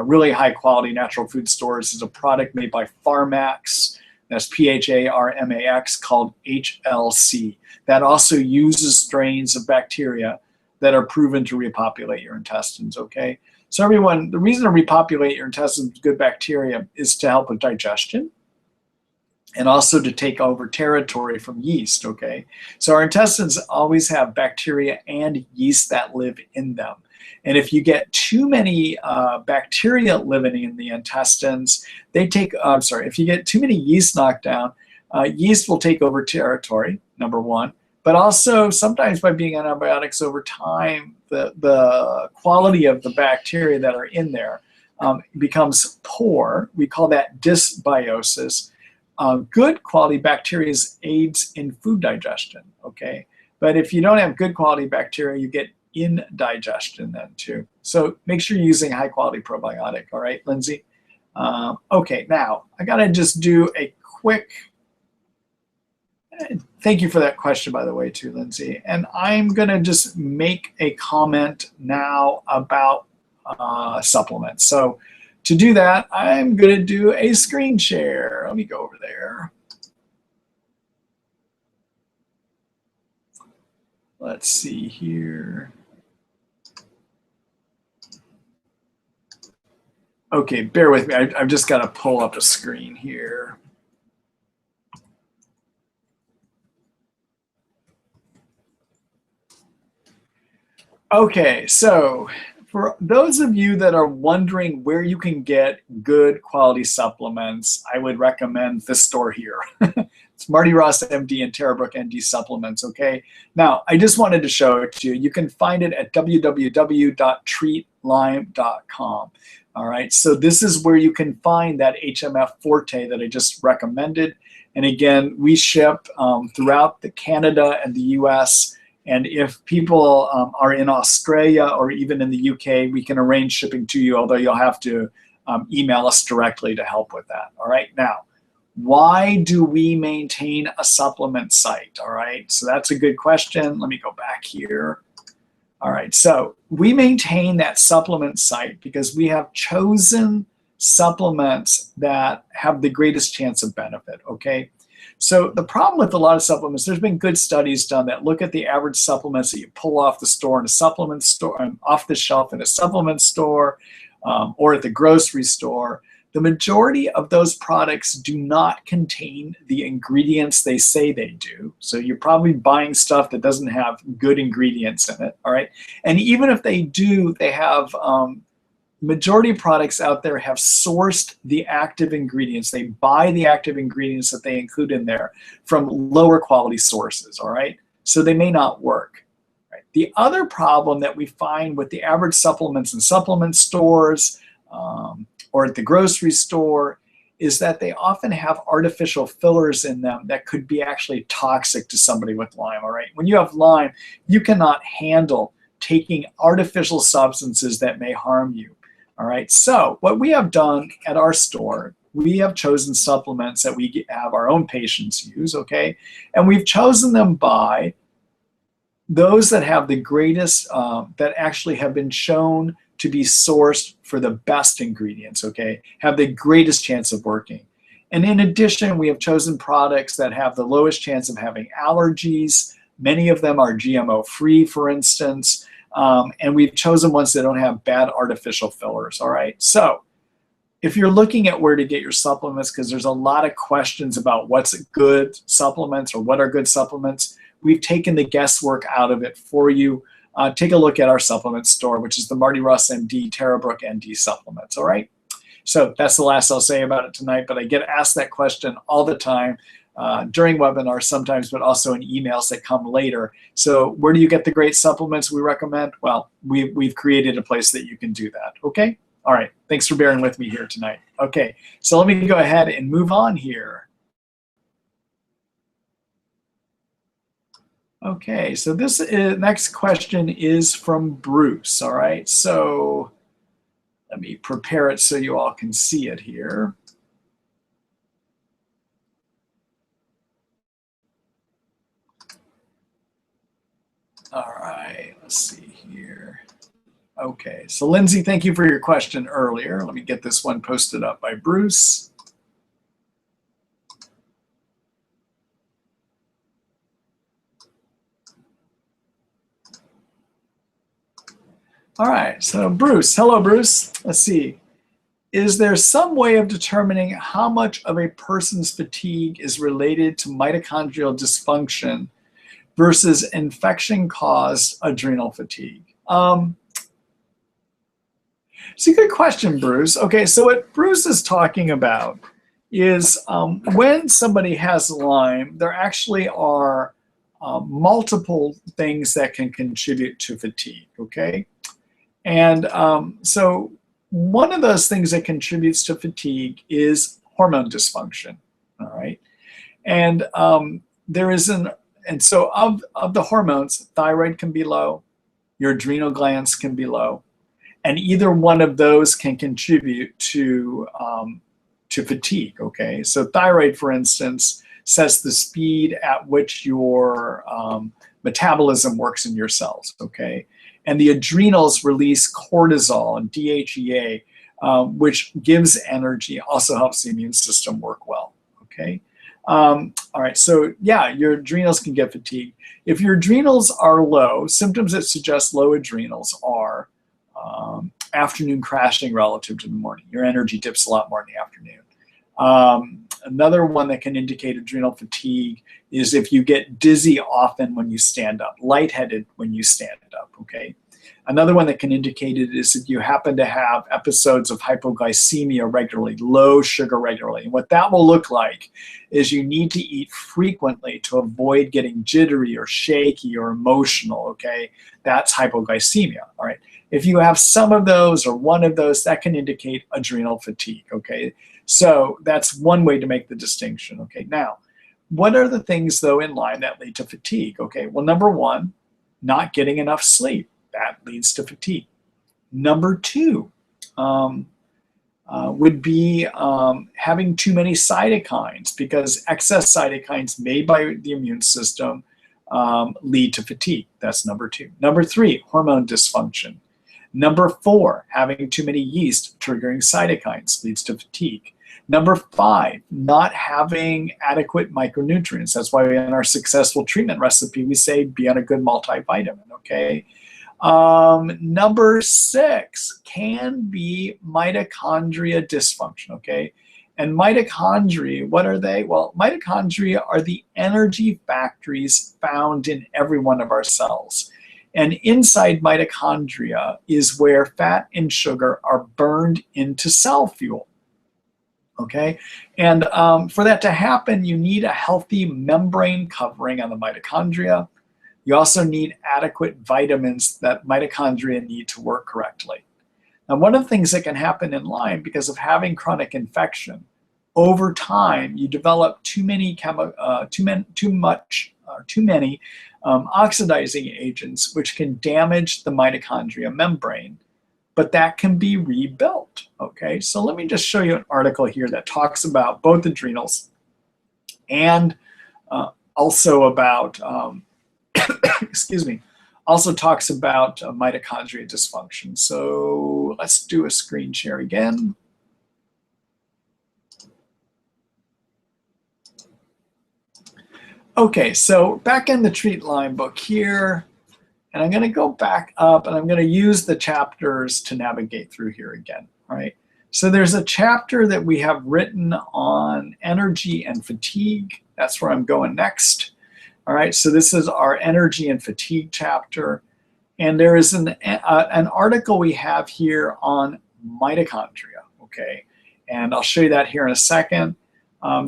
[SPEAKER 1] really high quality natural food stores is a product made by Pharmax, that's P-H-A-R-M-A-X, called HLC. That also uses strains of bacteria that are proven to repopulate your intestines, okay? So everyone, the reason to repopulate your intestines with good bacteria is to help with digestion and also to take over territory from yeast, okay? So our intestines always have bacteria and yeast that live in them. And if you get too many bacteria living in the intestines, if you get too many yeast knocked down, yeast will take over territory, number one. But also, sometimes by being on antibiotics over time, the quality of the bacteria that are in there becomes poor. We call that dysbiosis. Good quality bacteria aids in food digestion, okay? But if you don't have good quality bacteria, you get indigestion then too. So make sure you're using high quality probiotic, all right, Lindsay? Okay, now I gotta just do a quick, thank you for that question, by the way, too, Lindsay. And I'm gonna just make a comment now about supplements. So to do that, I'm gonna do a screen share. Let me go over there. Let's see here. Okay, bear with me. I've just got to pull up a screen here. Okay, so for those of you that are wondering where you can get good quality supplements, I would recommend this store here. It's Marty Ross MD and Terrabrook ND Supplements, okay? Now, I just wanted to show it to you. You can find it at www.treatlime.com. All right, so this is where you can find that HMF Forte that I just recommended. And again, we ship throughout Canada and the US. And if people are in Australia or even in the UK, we can arrange shipping to you, although you'll have to email us directly to help with that. All right, now, why do we maintain a supplement site? All right, so that's a good question. Let me go back here. All right, so we maintain that supplement site because we have chosen supplements that have the greatest chance of benefit, okay? So the problem with a lot of supplements, there's been good studies done that look at the average supplements that you pull off the store in a supplement store, off the shelf in a supplement store, or at the grocery store. The majority of those products do not contain the ingredients they say they do. So you're probably buying stuff that doesn't have good ingredients in it, all right? And even if they do, they have, majority of products out there have sourced the active ingredients. They buy the active ingredients that they include in there from lower quality sources, all right? So they may not work. Right? The other problem that we find with the average supplements in supplement stores, or at the grocery store, is that they often have artificial fillers in them that could be actually toxic to somebody with Lyme, all right? When you have Lyme, you cannot handle taking artificial substances that may harm you, all right? So what we have done at our store, we have chosen supplements that we have our own patients use, okay? And we've chosen them by those that have the greatest, that actually have been shown to be sourced for the best ingredients, okay, have the greatest chance of working. And in addition, we have chosen products that have the lowest chance of having allergies. Many of them are GMO-free, for instance, and we've chosen ones that don't have bad artificial fillers, all right? So if you're looking at where to get your supplements, because there's a lot of questions about what's good supplements or what are good supplements, we've taken the guesswork out of it for you. Take a look at our supplement store, which is the Marty Ross MD Terrabrook ND Supplements, all right? So that's the last I'll say about it tonight, but I get asked that question all the time during webinars sometimes, but also in emails that come later. So where do you get the great supplements we recommend? Well, we've created a place that you can do that, okay? All right, thanks for bearing with me here tonight. Okay, so let me go ahead and move on here. Okay, so this next question is from Bruce, all right? So let me prepare it so you all can see it here. All right, let's see here. Okay, so Lindsay, thank you for your question earlier. Let me get this one posted up by Bruce. All right, so Bruce, hello Bruce. Let's see. Is there some way of determining how much of a person's fatigue is related to mitochondrial dysfunction versus infection-caused adrenal fatigue? It's a good question, Bruce. Okay, so what Bruce is talking about is when somebody has Lyme, there actually are multiple things that can contribute to fatigue, okay? And so one of those things that contributes to fatigue is hormone dysfunction, all right? And there is so of the hormones, thyroid can be low, your adrenal glands can be low, and either one of those can contribute to fatigue, okay? So thyroid, for instance, sets the speed at which your metabolism works in your cells, okay? And the adrenals release cortisol and DHEA, which gives energy, also helps the immune system work well, okay? All right, so yeah, your adrenals can get fatigued. If your adrenals are low, symptoms that suggest low adrenals are afternoon crashing relative to the morning. Your energy dips a lot more in the afternoon. Another one that can indicate adrenal fatigue is if you get dizzy often when you stand up, lightheaded when you stand up, okay? Another one that can indicate it is if you happen to have episodes of hypoglycemia regularly, low sugar regularly. And what that will look like is you need to eat frequently to avoid getting jittery or shaky or emotional, okay? That's hypoglycemia, all right? If you have some of those or one of those, that can indicate adrenal fatigue, okay? So that's one way to make the distinction, okay? Now, what are the things, though, in Lyme that lead to fatigue? Okay, well, number one, not getting enough sleep. That leads to fatigue. Number two would be having too many cytokines, because excess cytokines made by the immune system lead to fatigue. That's number two. Number three, hormone dysfunction. Number four, having too many yeast triggering cytokines leads to fatigue. Number five, not having adequate micronutrients. That's why in our successful treatment recipe, we say be on a good multivitamin, okay? Number six can be mitochondria dysfunction, okay? And mitochondria, what are they? Well, mitochondria are the energy factories found in every one of our cells. And inside mitochondria is where fat and sugar are burned into cell fuel. Okay, and for that to happen, you need a healthy membrane covering on the mitochondria. You also need adequate vitamins that mitochondria need to work correctly. Now, one of the things that can happen in Lyme, because of having chronic infection, over time you develop too many oxidizing agents, which can damage the mitochondria membrane. But that can be rebuilt, okay? So let me just show you an article here that talks about both adrenals and also about, excuse me, also talks about mitochondria dysfunction. So let's do a screen share again. Okay, so back in the Treat Lyme book here, and I'm going to go back up and I'm going to use the chapters to navigate through here again, right? So there's a chapter that we have written on energy and fatigue. That's where I'm going next. All right, so this is our energy and fatigue chapter. And there is an article we have here on mitochondria, okay? And I'll show you that here in a second.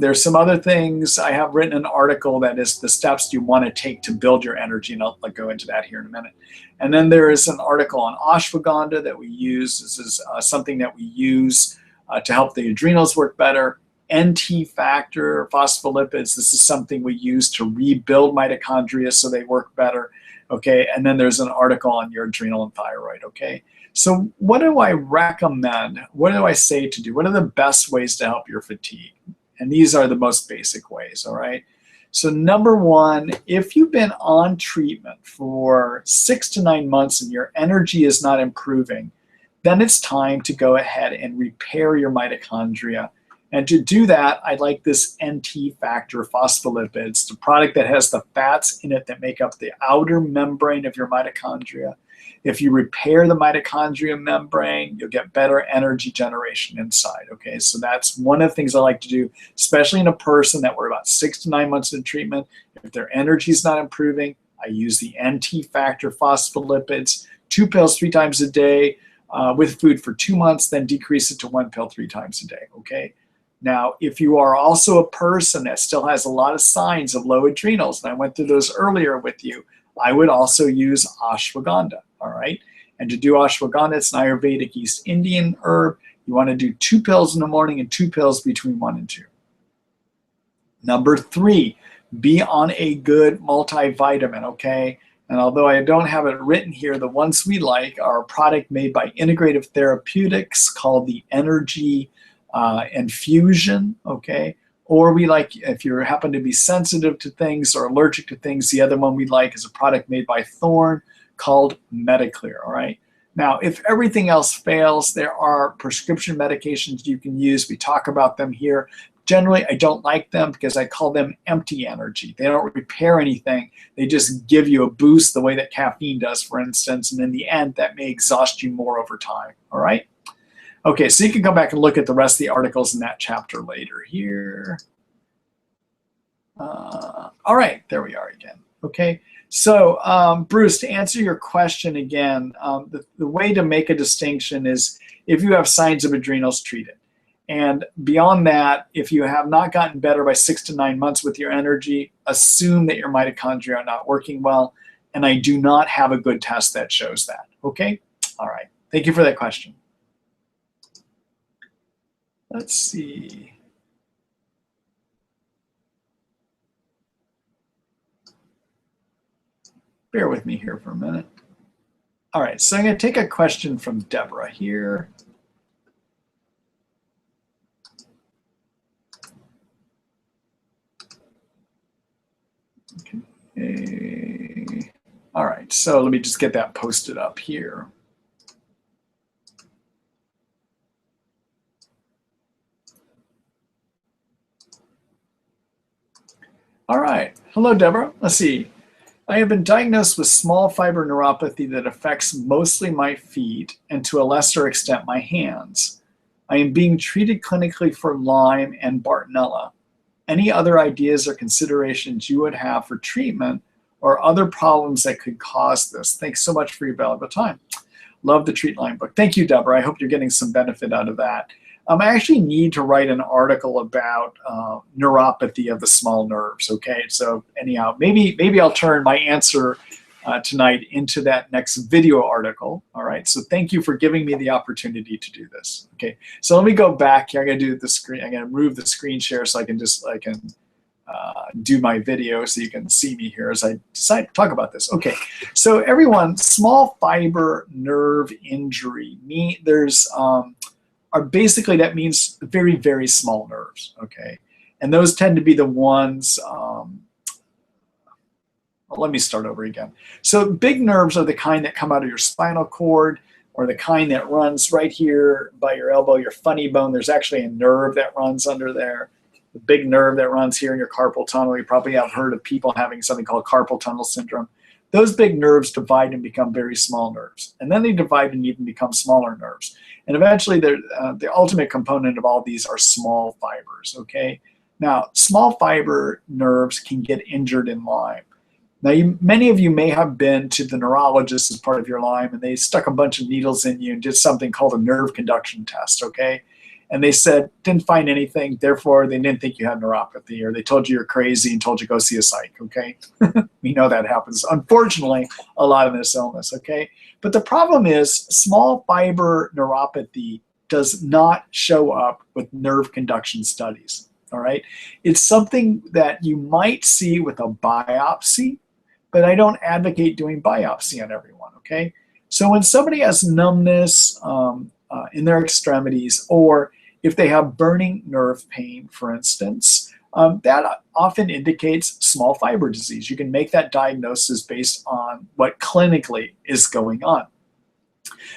[SPEAKER 1] There's some other things. I have written an article that is the steps you want to take to build your energy, and I'll go into that here in a minute. And then there is an article on ashwagandha that we use. This is something that we use to help the adrenals work better. NT factor, phospholipids, this is something we use to rebuild mitochondria so they work better, okay? And then there's an article on your adrenal and thyroid, okay? So what do I recommend? What do I say to do? What are the best ways to help your fatigue? And these are the most basic ways, all right? So number one, if you've been on treatment for 6 to 9 months and your energy is not improving, then it's time to go ahead and repair your mitochondria. And to do that, I like this NT factor phospholipids, the product that has the fats in it that make up the outer membrane of your mitochondria. If you repair the mitochondria membrane, you'll get better energy generation inside, okay? So that's one of the things I like to do, especially in a person that we're about 6 to 9 months in treatment. If their energy is not improving, I use the NT factor phospholipids, 2 pills 3 times a day with food for 2 months, then decrease it to 1 pill 3 times a day, okay? Now, if you are also a person that still has a lot of signs of low adrenals, and I went through those earlier with you, I would also use ashwagandha, all right? And to do ashwagandha, it's an Ayurvedic East Indian herb. You want to do 2 pills in the morning and 2 pills between 1 and 2. Number 3, be on a good multivitamin, okay? And although I don't have it written here, the ones we like are a product made by Integrative Therapeutics called the Energy Infusion, okay? Or we like, if you happen to be sensitive to things or allergic to things, the other one we like is a product made by Thorne called Mediclear, all right? Now, if everything else fails, there are prescription medications you can use. We talk about them here. Generally, I don't like them because I call them empty energy. They don't repair anything. They just give you a boost the way that caffeine does, for instance, and in the end, that may exhaust you more over time, all right? Okay, so you can go back and look at the rest of the articles in that chapter later here. All right, there we are again. Okay, So, Bruce, to answer your question again, the way to make a distinction is if you have signs of adrenals, treat it. And beyond that, if you have not gotten better by 6 to 9 months with your energy, assume that your mitochondria are not working well. And I do not have a good test that shows that. Okay? All right. Thank you for that question. Let's see. Bear with me here for a minute. All right, so I'm going to take a question from Deborah here. Okay. All right, so let me just get that posted up here. All right, hello, Deborah. Let's see. I have been diagnosed with small fiber neuropathy that affects mostly my feet and to a lesser extent my hands. I am being treated clinically for Lyme and Bartonella. Any other ideas or considerations you would have for treatment or other problems that could cause this? Thanks so much for your valuable time. Love the Treat Lyme book. Thank you, Deborah. I hope you're getting some benefit out of that. I actually need to write an article about neuropathy of the small nerves. Okay, so anyhow, maybe I'll turn my answer tonight into that next video article. All right, so thank you for giving me the opportunity to do this. Okay, so let me go back here. I'm gonna do the screen. I'm gonna remove the screen share so I can do my video so you can see me here as I decide to talk about this. Okay, so everyone, small fiber nerve injury. Basically that means very, very small nerves, okay? And those tend to be the ones, well, let me start over again. So big nerves are the kind that come out of your spinal cord or the kind that runs right here by your elbow, your funny bone. There's actually a nerve that runs under there. The big nerve that runs here in your carpal tunnel. You probably have heard of people having something called carpal tunnel syndrome. Those big nerves divide and become very small nerves. And then they divide and even become smaller nerves. And eventually, the ultimate component of all these are small fibers, okay? Now, small fiber nerves can get injured in Lyme. Now, many of you may have been to the neurologist as part of your Lyme, and they stuck a bunch of needles in you and did something called a nerve conduction test, okay? And they said, didn't find anything, therefore they didn't think you had neuropathy, or they told you you're crazy and told you go see a psych, okay? We know that happens, unfortunately, a lot of this illness, okay? But the problem is small fiber neuropathy does not show up with nerve conduction studies, all right? It's something that you might see with a biopsy, but I don't advocate doing biopsy on everyone, okay? So when somebody has numbness in their extremities, or if they have burning nerve pain, for instance, that often indicates small fiber disease. You can make that diagnosis based on what clinically is going on.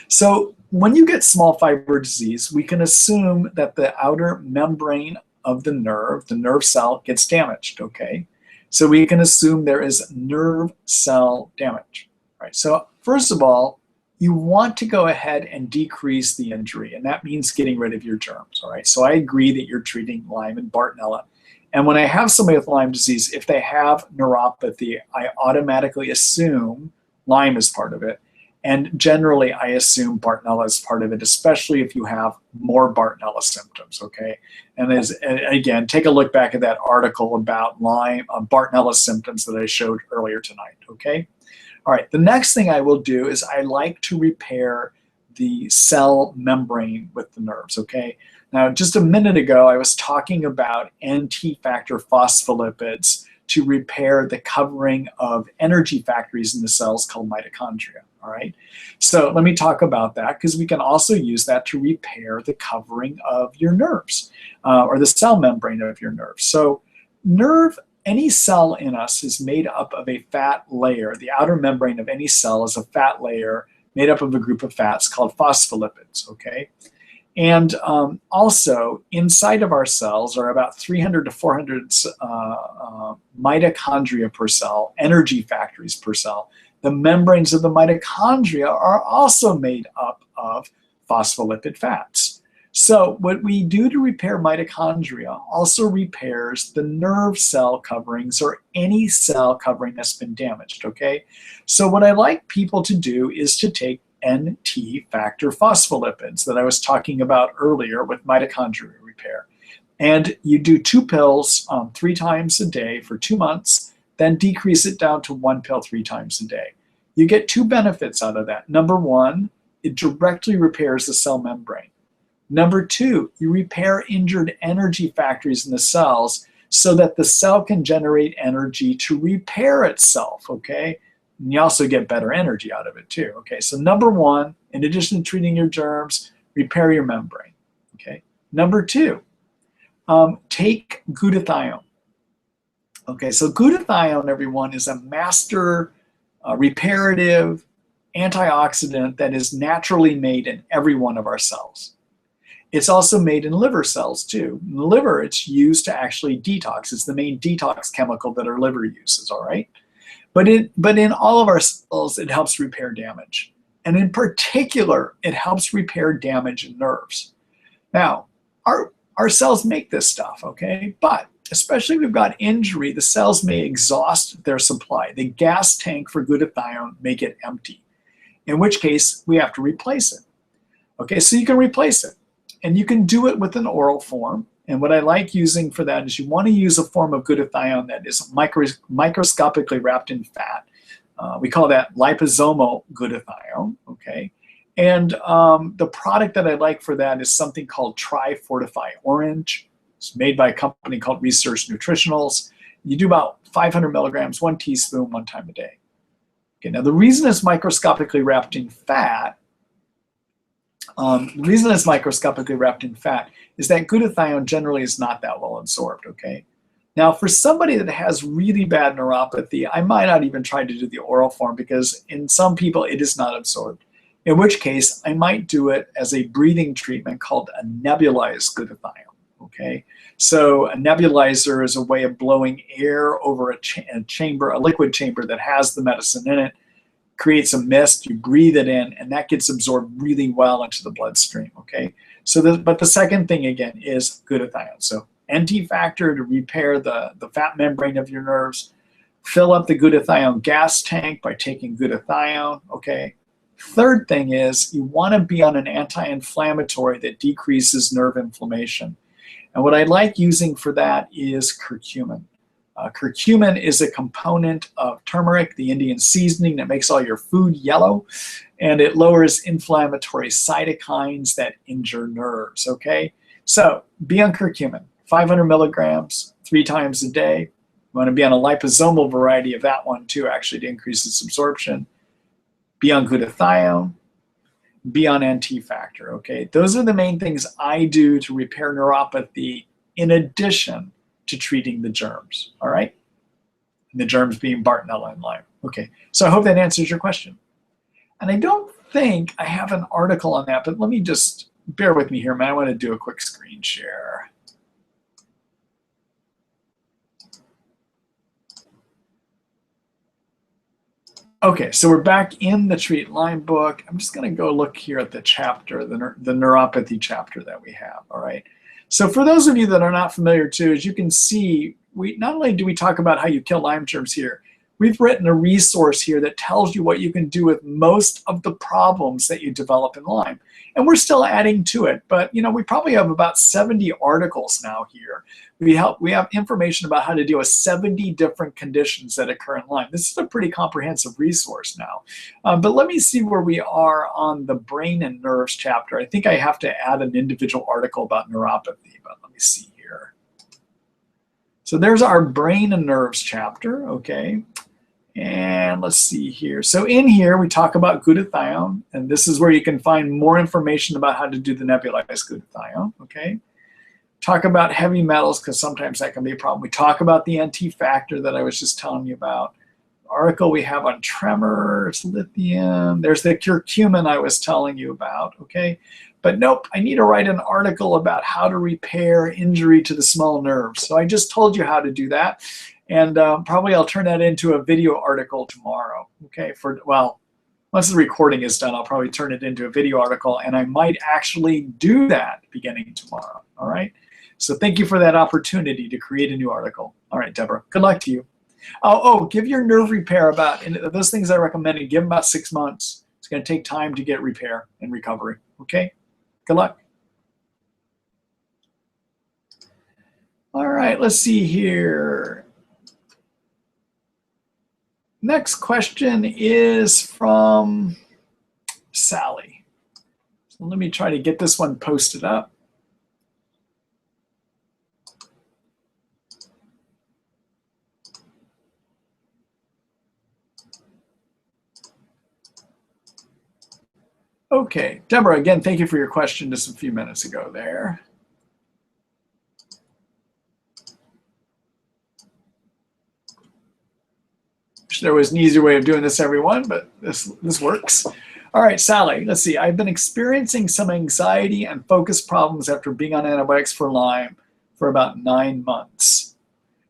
[SPEAKER 1] So when you get small fiber disease, we can assume that the outer membrane of the nerve cell, gets damaged, okay? So we can assume there is nerve cell damage, right? So first of all, you want to go ahead and decrease the injury, and that means getting rid of your germs, all right? So I agree that you're treating Lyme and Bartonella. And when I have somebody with Lyme disease, if they have neuropathy, I automatically assume Lyme is part of it. And generally, I assume Bartonella is part of it, especially if you have more Bartonella symptoms, okay? And again, take a look back at that article about Lyme, Bartonella symptoms that I showed earlier tonight, okay? All right, the next thing I will do is I like to repair the cell membrane with the nerves, okay? Now, just a minute ago, I was talking about NT factor phospholipids to repair the covering of energy factories in the cells called mitochondria, all right? So let me talk about that, because we can also use that to repair the covering of your nerves, or the cell membrane of your nerves. So any cell in us is made up of a fat layer. The outer membrane of any cell is a fat layer made up of a group of fats called phospholipids, okay? And also, inside of our cells are about 300 to 400 mitochondria per cell, energy factories per cell. The membranes of the mitochondria are also made up of phospholipid fats. So what we do to repair mitochondria also repairs the nerve cell coverings or any cell covering that's been damaged, okay? So what I like people to do is to take NT factor phospholipids that I was talking about earlier with mitochondria repair. And you do 2 pills 3 times a day for 2 months, then decrease it down to 1 pill 3 times a day. You get 2 benefits out of that. Number 1, it directly repairs the cell membrane. Number 2, you repair injured energy factories in the cells so that the cell can generate energy to repair itself, okay? And you also get better energy out of it too, okay? So number 1, in addition to treating your germs, repair your membrane, okay? Number 2, take glutathione. Okay, so glutathione, everyone, is a master reparative antioxidant that is naturally made in every one of our cells. It's also made in liver cells too. In the liver, it's used to actually detox. It's the main detox chemical that our liver uses, all right? But in all of our cells, it helps repair damage. And in particular, it helps repair damage in nerves. Now, our cells make this stuff, okay? But especially if we've got injury, the cells may exhaust their supply. The gas tank for glutathione may get empty, in which case we have to replace it. Okay, so you can replace it. And you can do it with an oral form. And what I like using for that is you want to use a form of glutathione that is microscopically wrapped in fat. We call that liposomal glutathione, okay? And the product that I like for that is something called Tri-Fortify Orange. It's made by a company called Research Nutritionals. You do about 500 milligrams, 1 teaspoon, 1 time a day. Okay, now the reason it's microscopically wrapped in fat is that glutathione generally is not that well absorbed, okay? Now, for somebody that has really bad neuropathy, I might not even try to do the oral form because in some people it is not absorbed, in which case I might do it as a breathing treatment called a nebulized glutathione, okay? So a nebulizer is a way of blowing air over a chamber, a liquid chamber that has the medicine in it, creates a mist, you breathe it in, and that gets absorbed really well into the bloodstream, okay? So, but the second thing, again, is glutathione. So NT factor to repair the fat membrane of your nerves, fill up the glutathione gas tank by taking glutathione, okay? Third thing is you want to be on an anti-inflammatory that decreases nerve inflammation. And what I like using for that is curcumin. Curcumin is a component of turmeric, the Indian seasoning that makes all your food yellow, and it lowers inflammatory cytokines that injure nerves, okay? So be on curcumin, 500 milligrams, 3 times a day. You want to be on a liposomal variety of that one too, actually, to increase its absorption. Be on glutathione, be on NT factor, okay? Those are the main things I do to repair neuropathy in addition to treating the germs, all right? And the germs being Bartonella and Lyme. Okay, so I hope that answers your question. And I don't think I have an article on that, but let me just, bear with me here, man. I want to do a quick screen share. Okay, so we're back in the Treat Lyme book. I'm just going to go look here at the chapter, the neuropathy chapter that we have, all right? So for those of you that are not familiar too, as you can see, we not only do we talk about how you kill Lyme germs here, we've written a resource here that tells you what you can do with most of the problems that you develop in Lyme. And we're still adding to it, but you know, we probably have about 70 articles now here. We have information about how to deal with 70 different conditions that occur in Lyme. This is a pretty comprehensive resource now. But let me see where we are on the brain and nerves chapter. I think I have to add an individual article about neuropathy, but let me see here. So there's our brain and nerves chapter, okay? And let's see here. So in here, we talk about glutathione, and this is where you can find more information about how to do the nebulized glutathione, okay? Talk about heavy metals, because sometimes that can be a problem. We talk about the NT factor that I was just telling you about. The article we have on tremors, lithium. There's the curcumin I was telling you about, okay? But nope, I need to write an article about how to repair injury to the small nerves. So I just told you how to do that. And probably I'll turn that into a video article tomorrow, okay? Well, Once the recording is done, I'll probably turn it into a video article, and I might actually do that beginning tomorrow, all right? So thank you for that opportunity to create a new article. All right, Deborah, good luck to you. Give your nerve repair about, and those things I recommended, give them about 6 months. It's going to take time to get repair and recovery, okay? Good luck. All right, let's see here. Next question is from Sally. So let me try to get this one posted up. Okay, Deborah, again, thank you for your question just a few minutes ago there. Wish there was an easier way of doing this, everyone, but this works. All right, Sally, let's see. I've been experiencing some anxiety and focus problems after being on antibiotics for Lyme for about 9 months.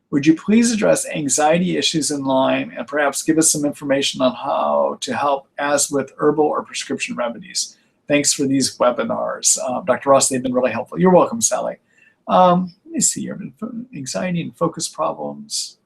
[SPEAKER 1] Would you please address anxiety issues in Lyme and perhaps give us some information on how to help, as with herbal or prescription remedies? Thanks for these webinars. Dr. Ross, they've been really helpful. You're welcome, Sally. Let me see here. Anxiety and focus problems.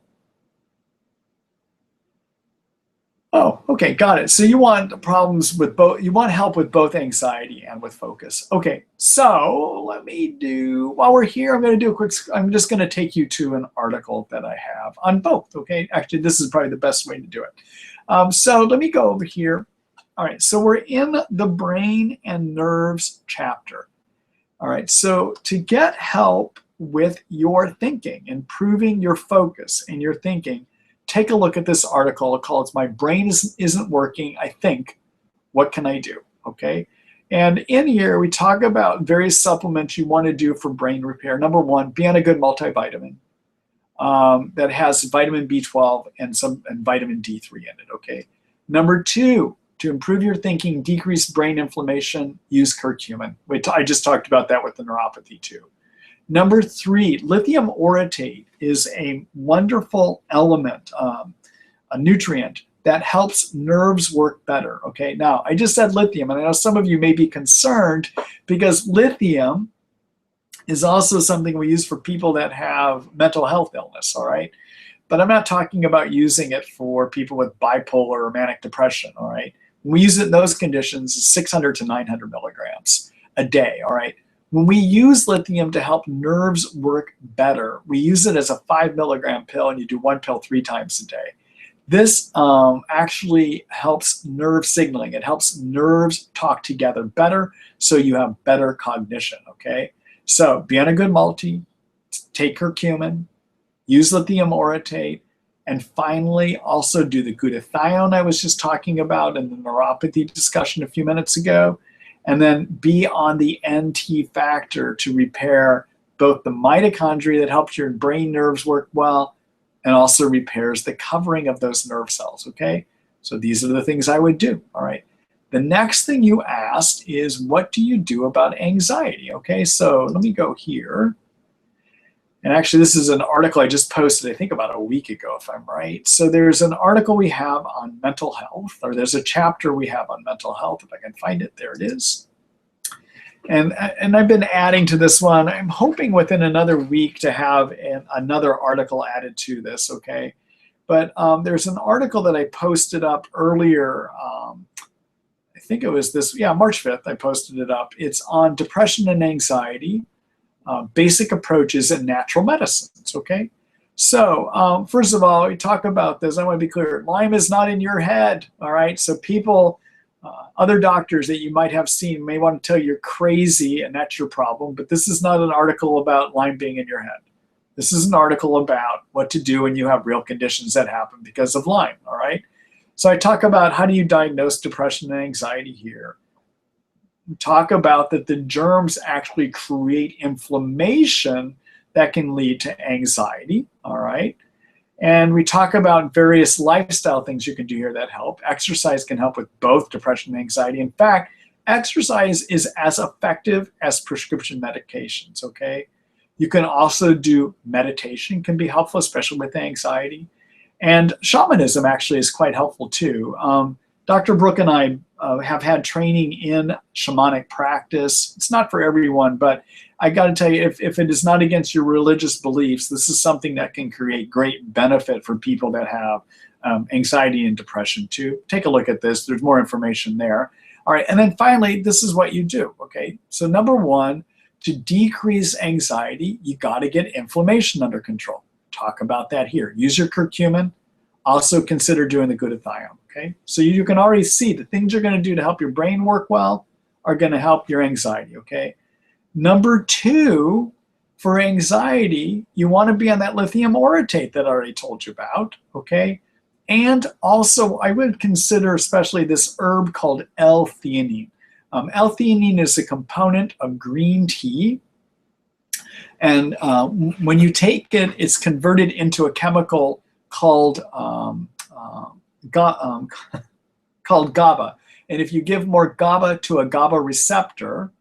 [SPEAKER 1] Oh, okay, got it. So you want problems with both, you want help with both anxiety and with focus. Okay, so let me do, while we're here, I'm going to do a quick, I'm just going to take you to an article that I have on both, okay? Actually, this is probably the best way to do it. So let me go over here. All right, so we're in the brain and nerves chapter. All right, so to get help with your thinking, improving your focus and your thinking, take a look at this article called My Brain Isn't Working, I Think. What Can I Do? Okay. And in here, we talk about various supplements you want to do for brain repair. Number one, be on a good multivitamin that has vitamin B12 and vitamin D3 in it. Okay. Number two, to improve your thinking, decrease brain inflammation, use curcumin. I just talked about that with the neuropathy too. Number three, lithium orotate is a wonderful element, a nutrient that helps nerves work better. Okay, now I just said lithium, and I know some of you may be concerned because lithium is also something we use for people that have mental health illness, all right? But I'm not talking about using it for people with bipolar or manic depression, all right? When we use it in those conditions, it's 600 to 900 milligrams a day, all right? When we use lithium to help nerves work better, we use it as a 5 milligram pill, and you do 1 pill 3 times a day. This actually helps nerve signaling. It helps nerves talk together better, so you have better cognition, okay? So be on a good multi, take curcumin, use lithium orotate, and finally also do the glutathione I was just talking about in the neuropathy discussion a few minutes ago. And then be on the NT factor to repair both the mitochondria that helps your brain nerves work well and also repairs the covering of those nerve cells, okay? So these are the things I would do, all right? The next thing you asked is, what do you do about anxiety, okay? So let me go here. And actually, this is an article I just posted, I think about a week ago, if I'm right. So there's an article we have on mental health, or there's a chapter we have on mental health. If I can find it, there it is. And I've been adding to this one. I'm hoping within another week to have another article added to this, okay? But there's an article that I posted up earlier. I think it was March 5th, I posted it up. It's on depression and anxiety. Basic approaches in natural medicines, okay? So first of all, we talk about this. I want to be clear. Lyme is not in your head, all right? So people, other doctors that you might have seen may want to tell you you're crazy and that's your problem, but this is not an article about Lyme being in your head. This is an article about what to do when you have real conditions that happen because of Lyme, all right? So I talk about how do you diagnose depression and anxiety here. Talk about that the germs actually create inflammation that can lead to anxiety, all right? And we talk about various lifestyle things you can do here that help. Exercise can help with both depression and anxiety. In fact, exercise is as effective as prescription medications, okay? You can also do meditation, can be helpful, especially with anxiety. And shamanism actually is quite helpful too. Dr. Brooke and I have had training in shamanic practice. It's not for everyone, but I got to tell you, if it is not against your religious beliefs, this is something that can create great benefit for people that have anxiety and depression too. Take a look at this. There's more information there. All right, and then finally, this is what you do, okay? So number one, to decrease anxiety, you got to get inflammation under control. Talk about that here. Use your curcumin. Also consider doing the glutathione, okay? So you can already see the things you're going to do to help your brain work well are going to help your anxiety, okay? Number two, for anxiety, you want to be on that lithium orotate that I already told you about, okay? And also, I would consider especially this herb called L-theanine. L-theanine is a component of green tea. And when you take it, it's converted into a chemical called GABA. And if you give more GABA to a GABA receptor,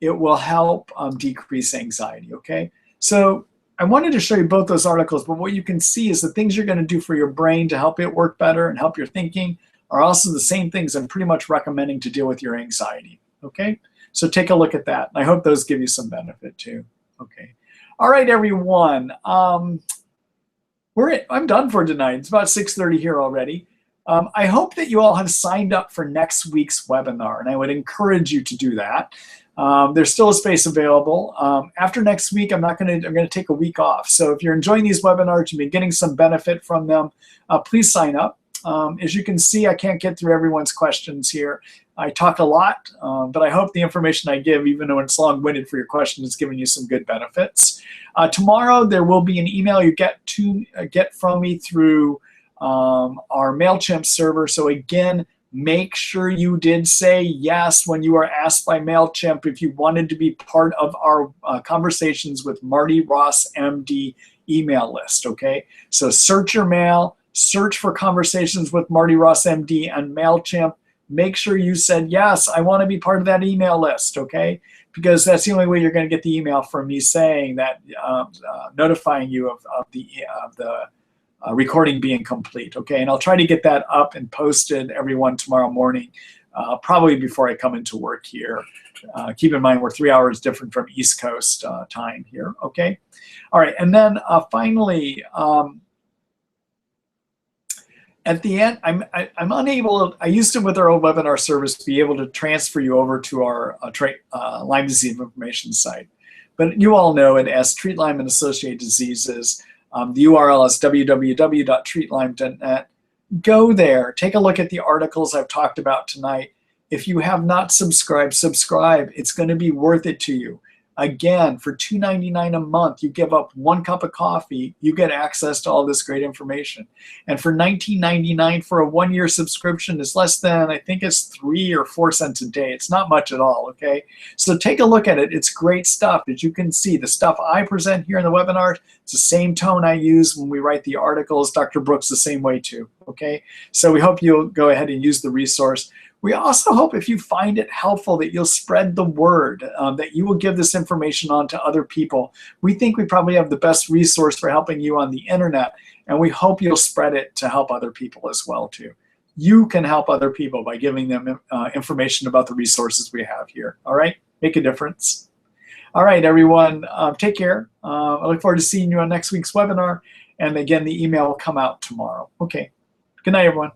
[SPEAKER 1] it will help decrease anxiety, okay? So I wanted to show you both those articles, but what you can see is the things you're going to do for your brain to help it work better and help your thinking are also the same things I'm pretty much recommending to deal with your anxiety, okay? So take a look at that. I hope those give you some benefit too, okay? All right, everyone. I'm done for tonight. It's about 6:30 here already. I hope that you all have signed up for next week's webinar, and I would encourage you to do that. There's still a space available. After next week, I'm going to take a week off. So if you're enjoying these webinars, you've been getting some benefit from them, please sign up. As you can see, I can't get through everyone's questions here. I talk a lot, but I hope the information I give, even though it's long-winded for your question, is giving you some good benefits. Tomorrow, there will be an email you get from me through our MailChimp server. So again, make sure you did say yes when you are asked by MailChimp if you wanted to be part of our conversations with Marty Ross, MD email list, okay? So search your mail, search for conversations with Marty Ross, MD and MailChimp. Make sure you said, yes, I want to be part of that email list, okay? Because that's the only way you're going to get the email from me saying that, notifying you of the recording being complete, okay? And I'll try to get that up and posted everyone tomorrow morning, probably before I come into work here. Keep in mind, we're 3 hours different from East Coast time here, okay? All right, and then finally, at the end, I'm unable, I used to with our old webinar service be able to transfer you over to our Lyme disease information site. But you all know it as Treat Lyme and Associated Diseases. The URL is www.treatlyme.net. Go there, take a look at the articles I've talked about tonight. If you have not subscribed, subscribe. It's going to be worth it to you. Again, for $2.99 a month, you give up 1 cup of coffee, you get access to all this great information. And for $19.99 for a 1-year subscription, it's less than, I think it's 3 or 4 cents a day. It's not much at all, okay? So take a look at it. It's great stuff. As you can see, the stuff I present here in the webinar, it's the same tone I use when we write the articles. Dr. Brooks the same way too, okay? So we hope you'll go ahead and use the resource. We also hope if you find it helpful that you'll spread the word, that you will give this information on to other people. We think we probably have the best resource for helping you on the internet, and we hope you'll spread it to help other people as well too. You can help other people by giving them information about the resources we have here, all right? Make a difference. All right, everyone, take care. I look forward to seeing you on next week's webinar, and again, the email will come out tomorrow. Okay, good night, everyone.